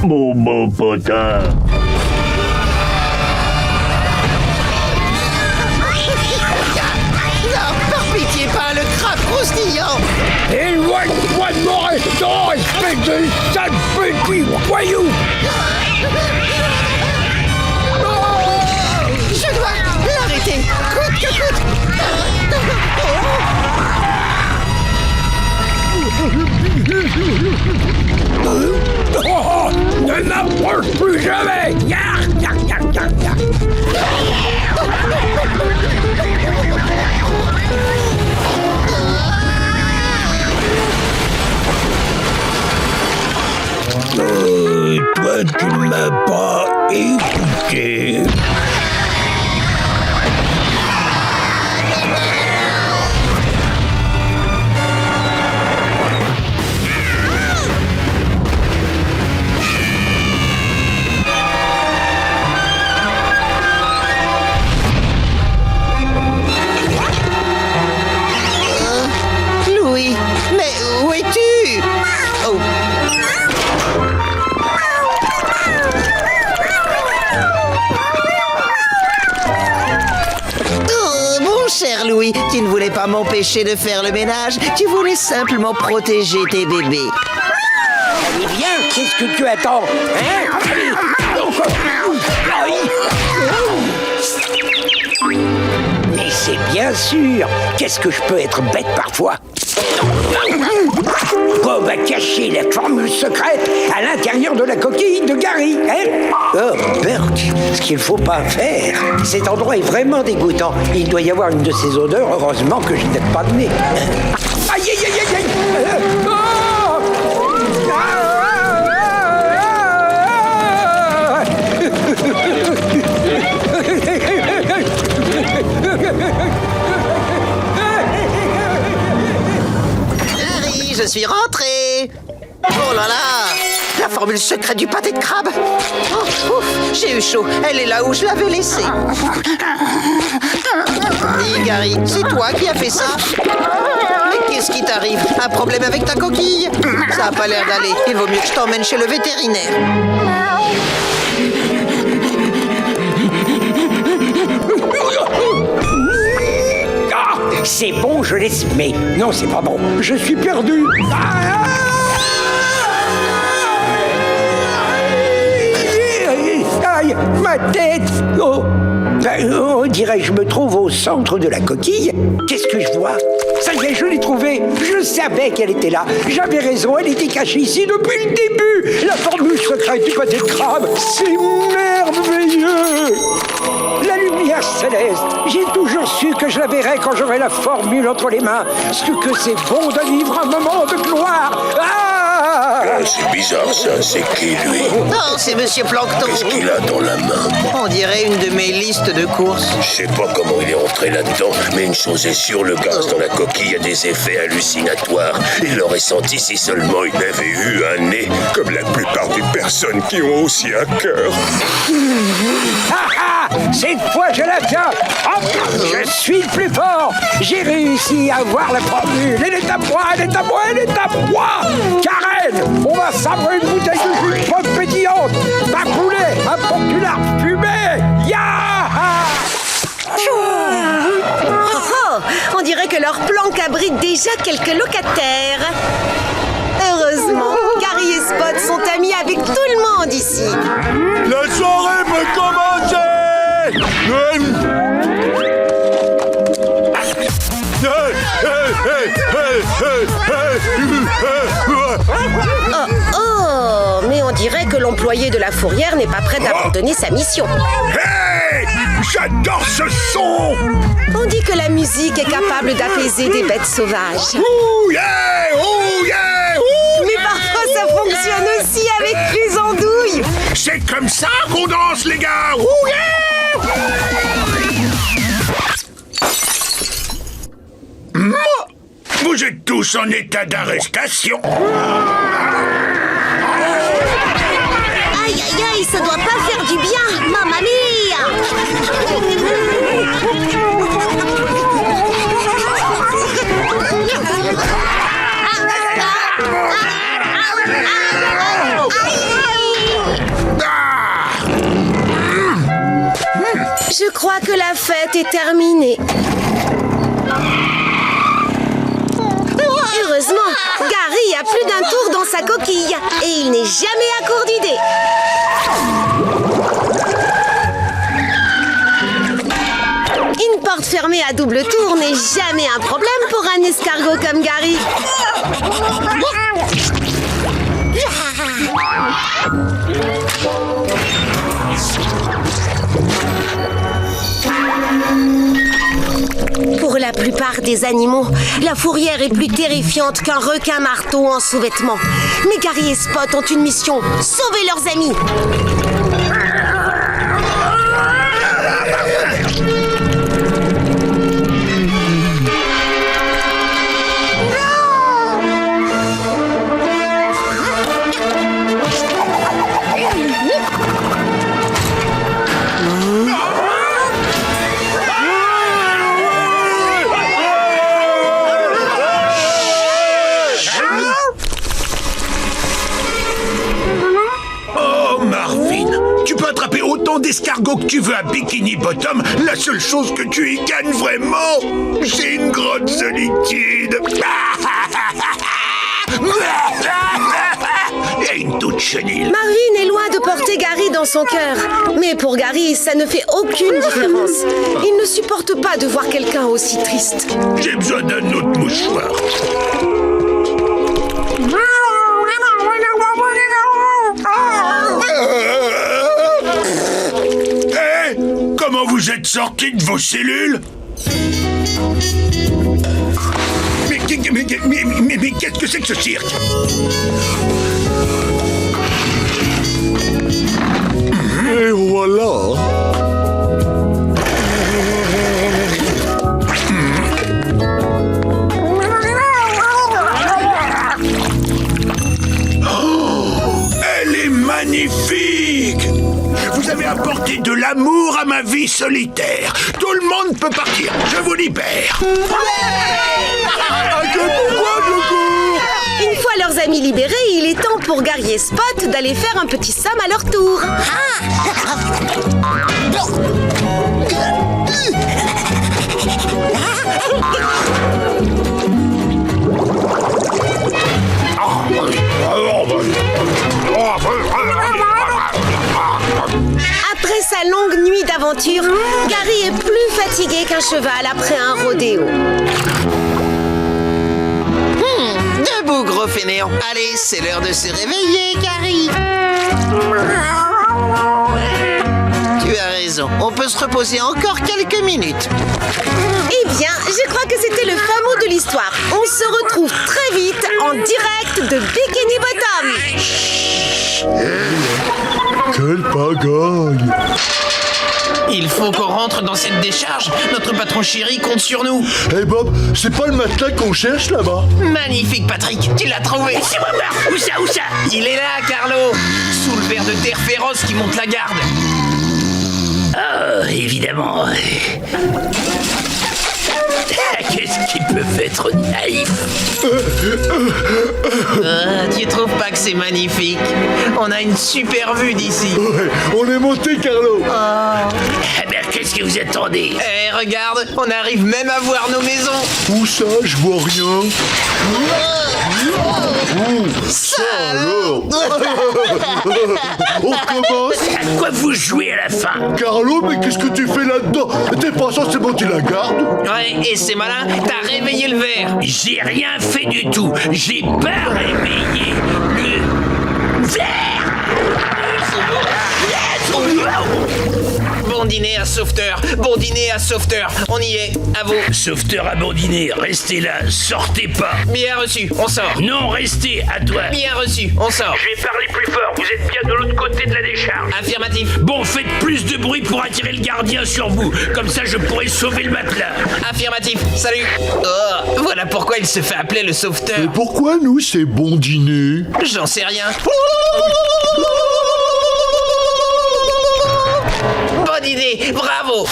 Mon beau potin. Non, par pitié, pas le crabe croustillant. Éloigne-toi de mon restaurant, espèce de sale petit voyou. Je dois l'arrêter, coûte que coûte. Oh, ne m'approche plus jamais. Yark, yark, yark, yark, yark. Toi, tu ne m'as pas écouté. Louis, mais où es-tu? Oh. Oh, mon cher Louis, tu ne voulais pas m'empêcher de faire le ménage, tu voulais simplement protéger tes bébés. Allez, viens, qu'est-ce que tu attends? Hein? Mais c'est bien sûr. Qu'est-ce que je peux être bête parfois? On va cacher la formule secrète à l'intérieur de la coquille de Gary, hein? Oh, Bert, ce qu'il faut pas faire. Cet endroit est vraiment dégoûtant. Il doit y avoir une de ces odeurs. Heureusement que je n'ai pas de nez. Aïe, aïe, aïe, aïe, aïe. Harry, je suis rentré. Oh là là, la formule secrète du pâté de crabe. Oh, ouf, j'ai eu chaud. Elle est là où je l'avais laissée. Dis, Gary, c'est toi qui as fait ça? Mais qu'est-ce qui t'arrive? Un problème avec ta coquille? Ça a pas l'air d'aller. Il vaut mieux que je t'emmène chez le vétérinaire. C'est bon, je laisse. Mais non, c'est pas bon. Je suis perdu. Aïe, ma tête. Oh. On dirait que je me trouve au centre de la coquille. Qu'est-ce que je vois? Ça y est, je l'ai trouvée. Je savais qu'elle était là. J'avais raison, elle était cachée ici depuis le début. La formule secrète du pâté de crabe. C'est merveilleux. La lumière céleste. J'ai toujours su que je la verrais quand j'aurai la formule entre les mains. Ce que c'est bon de vivre un moment de gloire. C'est bizarre ça, c'est qui lui? Non, c'est Monsieur Plancton. Qu'est-ce qu'il a dans la main? On dirait une de mes listes de courses. Je sais pas comment il est entré là-dedans, mais une chose est sûre, le gaz dans la coquille a des effets hallucinatoires. Il l'aurait senti si seulement il avait eu un nez, comme la plupart des personnes qui ont aussi un cœur. Cette fois, je la tiens. Hop, je suis le plus fort. J'ai réussi à avoir la formule. Elle est à moi, elle est à moi, elle est à moi. Karen, on va sabrer une bouteille de jus trop pétillante. Va couler un populaire fumé. On dirait que leur planque abrite déjà quelques locataires. Heureusement, Gary et Spot sont amis avec tout le monde ici. La soirée peut commencer. Oh, mais on dirait que l'employé de la fourrière n'est pas prêt d'abandonner sa mission. Hey! J'adore ce son! On dit que la musique est capable d'apaiser des bêtes sauvages. Ouh yeah! Ouh yeah! Ouh Mais parfois ça fonctionne aussi avec les andouilles. C'est comme ça qu'on danse, les gars! Ouh yeah! Vous êtes tous en état d'arrestation. Aïe, aïe, aïe, ça doit pas faire du bien, mamma mia! Je crois que la fête est terminée. Heureusement, Gary a plus d'un tour dans sa coquille et il n'est jamais à court d'idées. Une porte fermée à double tour n'est jamais un problème pour un escargot comme Gary. Pour la plupart des animaux, la fourrière est plus terrifiante qu'un requin marteau en sous-vêtements. Mais Gary et Spot ont une mission, sauver leurs amis. D'escargot que tu veux à Bikini Bottom, la seule chose que tu y gagnes vraiment, c'est une grande solitude. Et une Marvin toute chenille. Marvin est loin de porter Gary dans son cœur. Mais pour Gary, ça ne fait aucune différence. Il ne supporte pas de voir quelqu'un aussi triste. J'ai besoin d'un autre mouchoir. Hé, comment vous êtes sortis de vos cellules? Mais qu'est-ce que c'est que ce cirque? Et voilà. Elle est magnifique! Vous avez apporté de l'amour à ma vie solitaire. Tout le monde peut partir. Je vous libère. Une fois leurs amis libérés, il est temps pour Gary et Spot d'aller faire un petit somme à leur tour. Après sa longue nuit d'aventure, Gary est plus fatigué qu'un cheval après un rodéo. Debout, gros fainéant. Allez, c'est l'heure de se réveiller, Gary. Tu as raison, on peut se reposer encore quelques minutes. Eh bien, je crois que c'était le fin mot de l'histoire. On se retrouve très vite en direct de Bikini Bottom. Quelle pagaille! Il faut qu'on rentre dans cette décharge. Notre patron chéri compte sur nous. Hey Bob, c'est pas le matelas qu'on cherche là-bas? Magnifique, Patrick, tu l'as trouvé. C'est moi voir. Où ça? Il est là, Carlo. Sous le ver de terre féroce qui monte la garde. Oh, évidemment. Qu'est-ce qui peut être naïf? Tu trouves pas que c'est magnifique? On a une super vue d'ici. Ouais, on est monté, Carlo. Eh bien, qu'est-ce que vous attendez? Eh, regarde, on arrive même à voir nos maisons. Où ça? Je vois rien. Ça alors. On recommence. À quoi vous jouez à la fin? Carlo, mais qu'est-ce que tu fais là-dedans? T'es pas censé monter la garde? Ouais, et c'est malin, t'as réveillé le verre. J'ai rien fait du tout. J'ai pas réveillé le verre. Bon dîner à Sauveteur, bon dîner à Sauveteur. On y est, à vous. Sauveteur abandonné, restez là, sortez pas. Bien reçu, on sort. Non, restez, à toi. Bien reçu, on sort. Je vais parler plus fort, vous êtes bien de l'autre côté de la décharge. Affirmatif. Bon, faites plus de bruit pour attirer le gardien sur vous. Comme ça, je pourrai sauver le matelas. Affirmatif, salut. Oh, voilà pourquoi il se fait appeler le Sauveteur. Et pourquoi nous, c'est bon dîner? J'en sais rien. Bonne idée, bravo.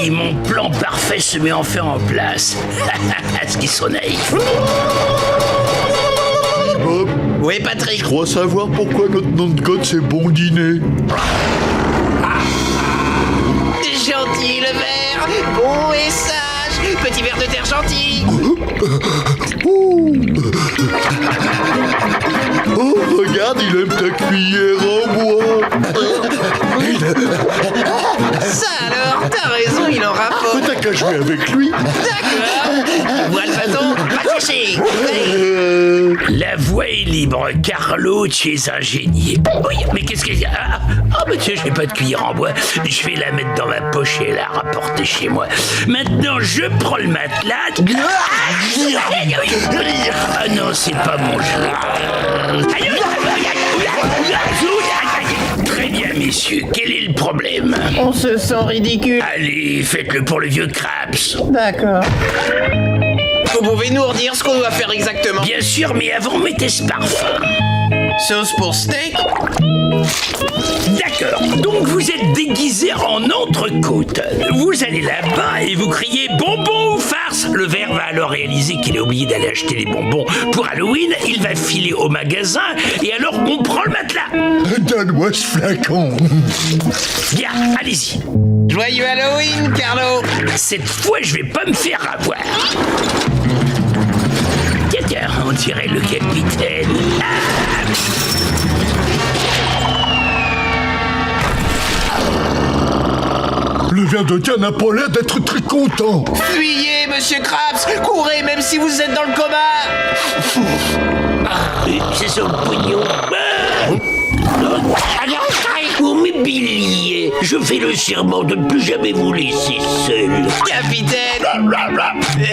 Et mon plan parfait se met enfin en place. Ce qu'ils sont naïfs. Bob, Oui, Patrick. je crois savoir pourquoi notre nom de code, c'est bon dîner. Gentil le verre, bon et sage, petit verre de terre gentil. Oh, regarde, il aime ta cuillère en bois. Ça alors, t'as raison, il en rapporte. T'as qu'à jouer avec lui. D'accord. Vois le bâton, va chercher. La voie est libre, Carlo, tu es un génie. Oui, mais qu'est-ce qu'il y a? Ah, bah tiens, j'ai pas de cuillère en bois. Je vais la mettre dans ma poche et la rapporter chez moi. Maintenant, je prends le matelas. Ah non, c'est pas mon jeu. Très bien, messieurs, quel est le problème? On se sent ridicule. Allez, faites-le pour le vieux Craps. D'accord. Vous pouvez nous redire ce qu'on doit faire exactement? Bien sûr, mais avant, mettez ce parfum. Sauce pour steak? D'accord, donc vous êtes déguisé en entrecôte. Vous allez là-bas et vous criez bonbons ou farce. Le ver va alors réaliser qu'il a oublié d'aller acheter les bonbons pour Halloween. Il va filer au magasin et alors on prend le matelas. Donne-moi ce flacon. Bien, allez-y. Joyeux Halloween, Carlo. Cette fois, je vais pas me faire avoir. dirait le capitaine. Le ver de terre n'a pas l'air d'être très content. Fuyez, monsieur Krabs. Courez, même si vous êtes dans le coma. C'est son pognon. Pour m'humilier, je fais le serment de ne plus jamais vous laisser seul. Capitaine.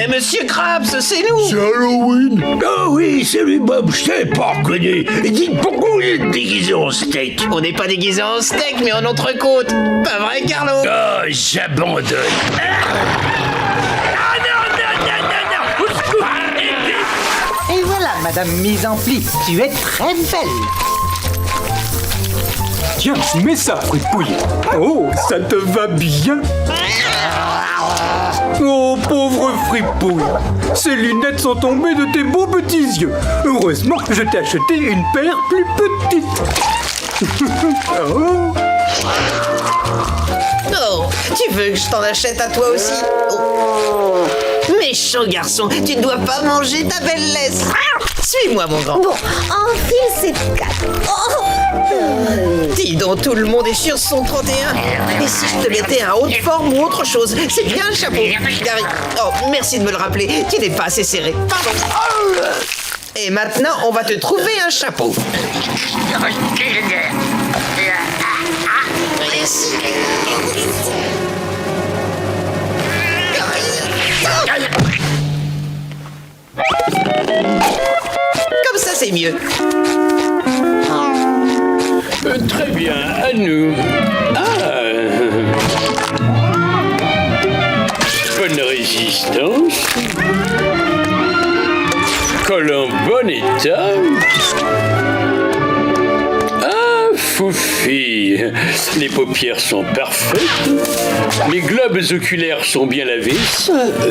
Monsieur Krabs, c'est nous. C'est Halloween. Oh oui, salut Bob, je t'avais pas reconnu. Dites pourquoi vous êtes déguisé en steak. On n'est pas déguisé en steak, mais en entrecôte. Pas vrai, Carlo? Oh, j'abandonne. Et voilà, Madame Mise en Pli, tu es très belle. Tiens, mets ça, fripouille. Oh, ça te va bien. Oh, pauvre fripouille. Ces lunettes sont tombées de tes beaux petits yeux. Heureusement, je t'ai acheté une paire plus petite. Oh. Oh, tu veux que je t'en achète à toi aussi? Oh. Méchant garçon, tu ne dois pas manger ta belle laisse. Suis-moi, mon grand. Bon, enfile cette cape. Oh. Dis donc, tout le monde est sur son 31. Et si je te mettais un haut de forme ou autre chose? C'est bien le chapeau. Gary, oh, merci de me le rappeler. Tu n'es pas assez serré. Pardon. Oh. Et maintenant, on va te trouver un chapeau. Comme ça, c'est mieux. Très bien, à nous. Bonne résistance. Col en bon état. Foufi, les paupières sont parfaites, les globes oculaires sont bien lavés.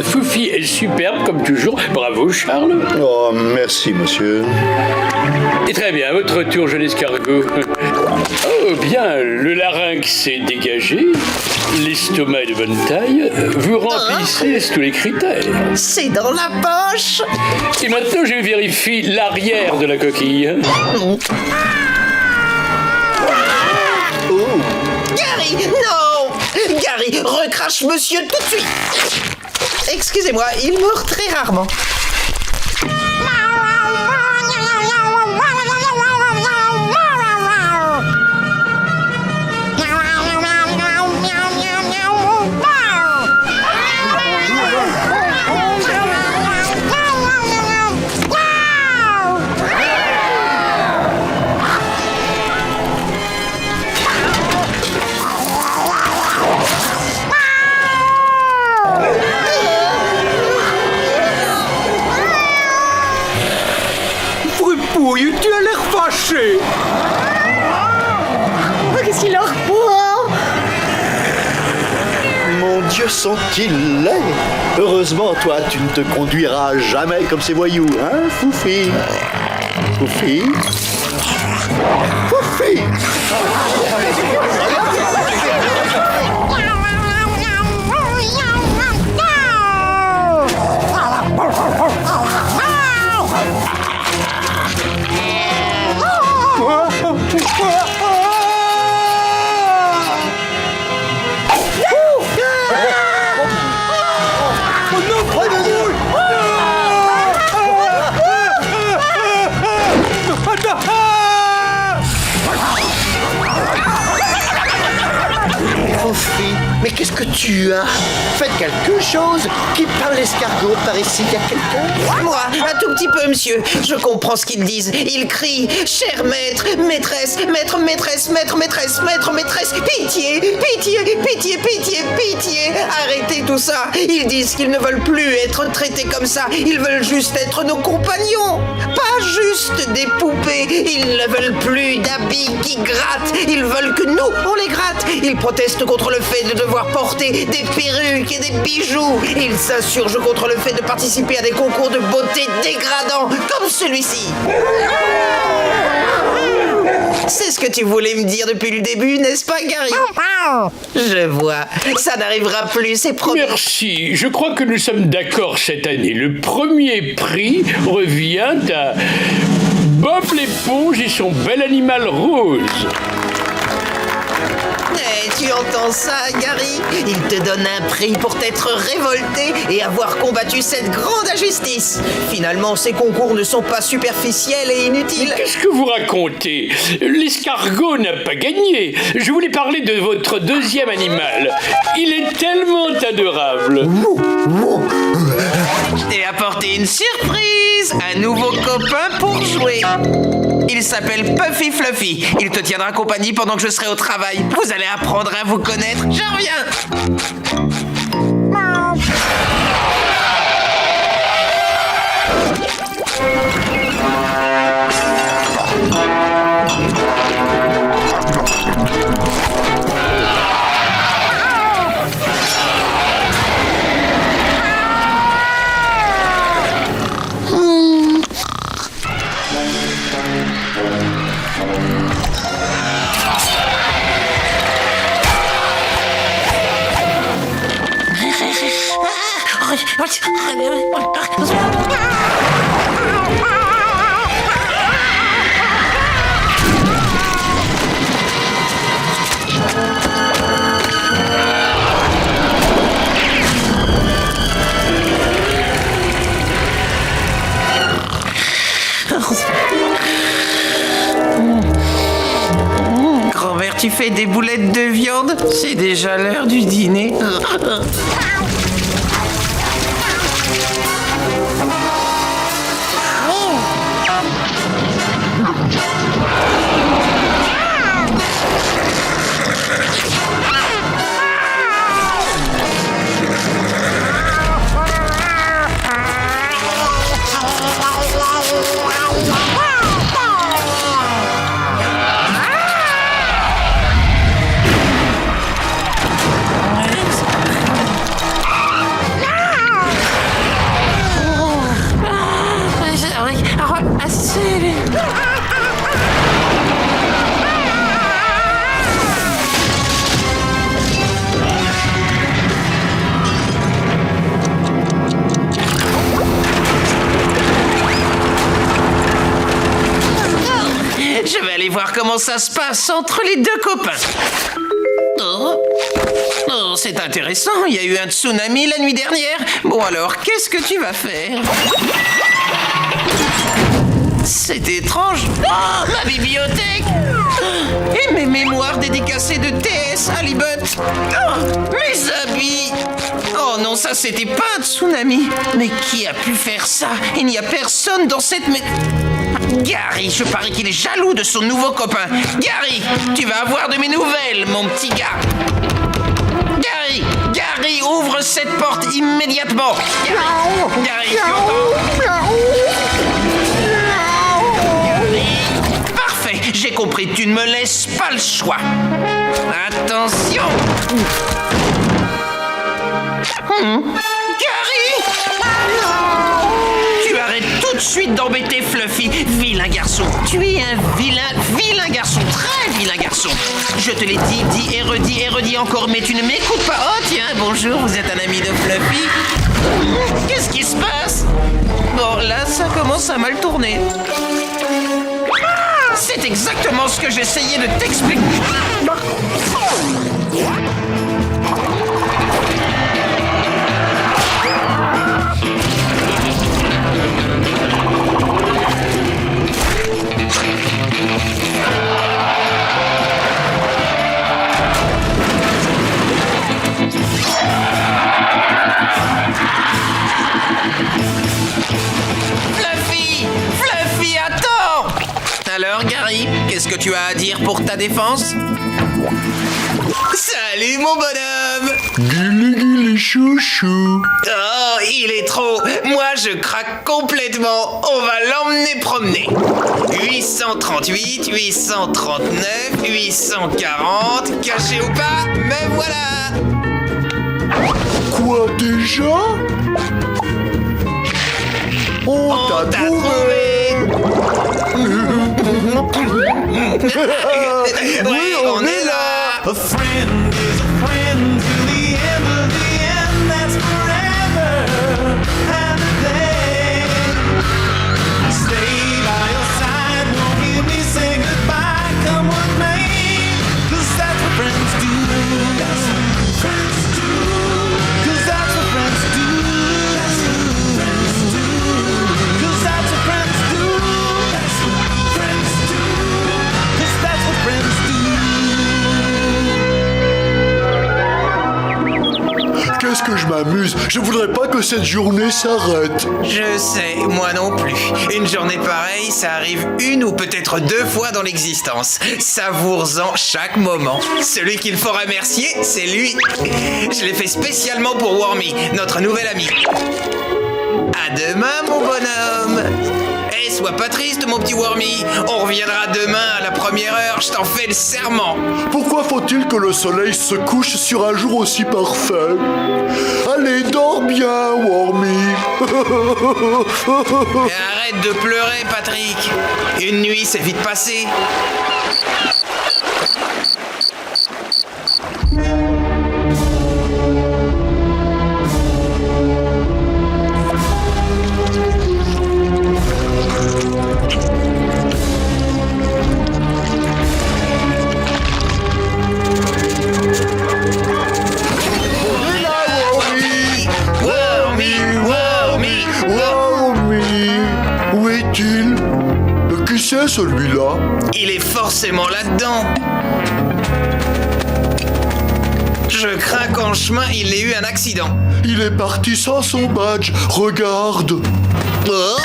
Foufi est superbe comme toujours. Bravo, Charles. Oh, merci, monsieur. Et très bien, à votre tour, jeune escargot. Oh, bien, le larynx est dégagé, l'estomac est de bonne taille, vous remplissez tous les critères. C'est dans la poche. Et maintenant, je vérifie l'arrière de la coquille. Gary, non! Gary, recrache monsieur tout de suite. Excusez-moi, il meurt très rarement. Fripouille, tu as l'air fâché. Qu'est-ce qu'il leur faut? Mon Dieu, sont-ils laids? Heureusement, toi, tu ne te conduiras jamais comme ces voyous, hein, Foufi? Foufi? Foufi? Mais qu'est-ce que tu as? Faites quelque chose. Qui parle l'escargot par ici? Y a quelqu'un? Moi, un tout petit peu, monsieur. Je comprends ce qu'ils disent. Ils crient « Cher maître, maîtresse, maître, maîtresse, maître, maîtresse, maître, maîtresse, pitié, pitié, pitié, pitié, pitié !» Arrêtez tout ça. Ils disent qu'ils ne veulent plus être traités comme ça. Ils veulent juste être nos compagnons. Pas juste des poupées. Ils ne veulent plus d'habits qui grattent. Ils veulent que nous, on les gratte. Ils protestent contre le fait de devoir porter des perruques et des bijoux. Ils s'insurgent contre le fait de participer à des concours de beauté dégradants comme celui-ci. C'est ce que tu voulais me dire depuis le début, n'est-ce pas, Gary? Je vois. Ça n'arrivera plus, c'est promis. Merci. Je crois que nous sommes d'accord cette année. Le premier prix revient à Bob l'éponge et son bel animal rose. Eh, tu entends ça, Gary? Il te donne un prix pour t'être révolté et avoir combattu cette grande injustice. Finalement, ces concours ne sont pas superficiels et inutiles. Qu'est-ce que vous racontez? L'escargot n'a pas gagné. Je voulais parler de votre deuxième animal. Il est tellement adorable. Je t'ai apporté une surprise, un nouveau copain pour jouer. Il s'appelle Puffy Fluffy. Il te tiendra compagnie pendant que je serai au travail. Vous allez apprendre à vous connaître. Je reviens. Grand-mère, tu fais des boulettes de viande? C'est déjà l'heure du dîner. Je vais aller voir comment ça se passe entre les deux copains. Oh, c'est intéressant. Il y a eu un tsunami la nuit dernière. Bon alors, qu'est-ce que tu vas faire? C'est étrange. Oh, ma bibliothèque! Et mes mémoires dédicacées de T.S. Halibut. Oh, mes habits. Oh non, ça c'était pas un tsunami. Mais qui a pu faire ça? Il n'y a personne dans cette Gary, je parie qu'il est jaloux de son nouveau copain. Gary, tu vas avoir de mes nouvelles, mon petit gars. Gary, ouvre cette porte immédiatement. Gary, tu entends? Parfait, j'ai compris, tu ne me laisses pas le choix. Attention. Gary! Tu arrêtes tout de suite d'embêter Fluffy, vilain garçon. Tu es un vilain garçon, très vilain garçon. Je te l'ai dit et redit encore, mais tu ne m'écoutes pas. Oh tiens, bonjour, vous êtes un ami de Fluffy. Qu'est-ce qui se passe? Bon, là, ça commence à mal tourner. C'est exactement ce que j'essayais de t'expliquer. Fluffy, attends! Alors, Gary, qu'est-ce que tu as à dire pour ta défense? Salut, mon bonhomme! Guili chouchou. Oh, il est trop. Moi, je craque complètement. On va l'emmener promener. 838, 839, 840. Caché ou pas, me voilà. Quoi déjà? On t'a trouvé. Oui, on est là. A friend is a friend to the end of the end. That's forever and a day. Stay by your side, won't hear me say goodbye. Come what may, 'cause that's what friends do. That's what friends do. 'Cause that's what friends do. That's what friends do. 'Cause that's what friends do. That's what friends do. 'Cause that's what friends do. Qu'est-ce que je m'amuse. Je voudrais pas que cette journée s'arrête. Je sais, moi non plus. Une journée pareille, ça arrive une ou peut-être deux fois dans l'existence. Savoure-en chaque moment. Celui qu'il faut remercier, c'est lui. Je l'ai fait spécialement pour Wormy, notre nouvel ami. À demain, mon bonhomme. Eh, sois pas triste, mon petit Wormy. On reviendra demain à la première heure, je t'en fais le serment. Pourquoi faut-il que le soleil se couche sur un jour aussi parfait? Allez, dors bien, Wormy. Et arrête de pleurer, Patrick. Une nuit, c'est vite passé. Où est-il? Qui c'est celui-là? Il est forcément là-dedans. Je crains qu'en chemin, il ait eu un accident. Il est parti sans son badge. Regarde. Oh.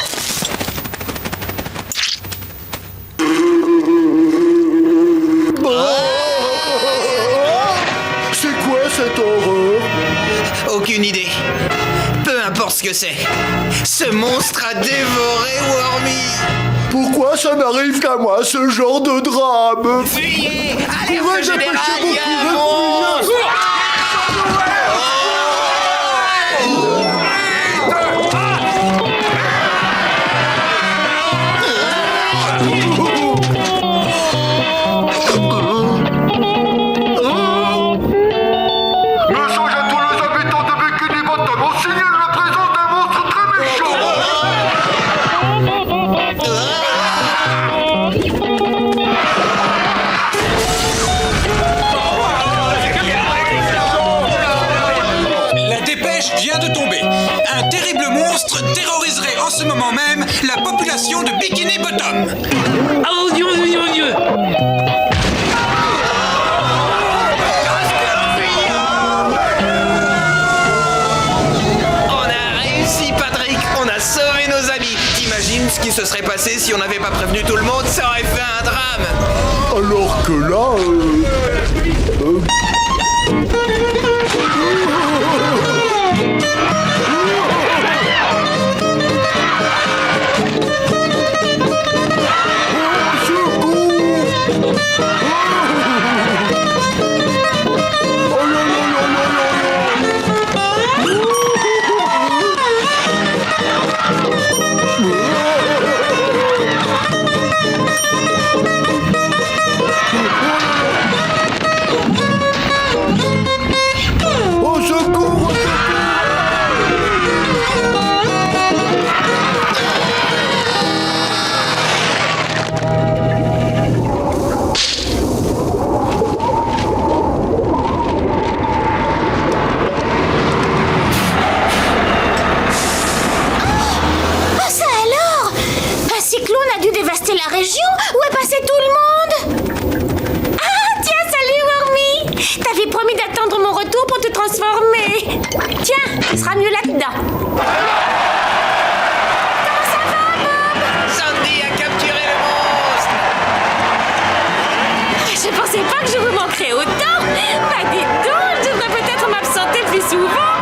C'est quoi cette horreur? Aucune idée. Peu importe ce que c'est. Ce monstre a dévoré Wormy. Pourquoi ça n'arrive qu'à moi, ce genre de drame? Fuyez! Alerte générale, il y a un monstre! Message à tous les habitants de Bikini Bottom, on signale la présence d'un monstre très méchant. La dépêche vient de tomber. Un terrible monstre terroriserait en ce moment même la population de Bikini Bottom. Oh Dieu, Dieu, Dieu. On a réussi, Patrick. On a sauvé nos amis. T'imagines ce qui se serait passé si on n'avait pas prévenu tout le monde? Ça aurait fait un drame. Alors que là... Au secours! Ah, ça alors? Un cyclone a dû dévaster la région? Où est passé tout le monde? Ah, tiens, salut Wormy! T'avais promis d'attendre mon retour pour te transformer. Tiens, tu seras mieux là-dedans. Comment ça va, Bob? Sandy a capturé le monstre. Je pensais pas que je vous manquerais autant. Bah, dis donc, je devrais peut-être m'absenter plus souvent.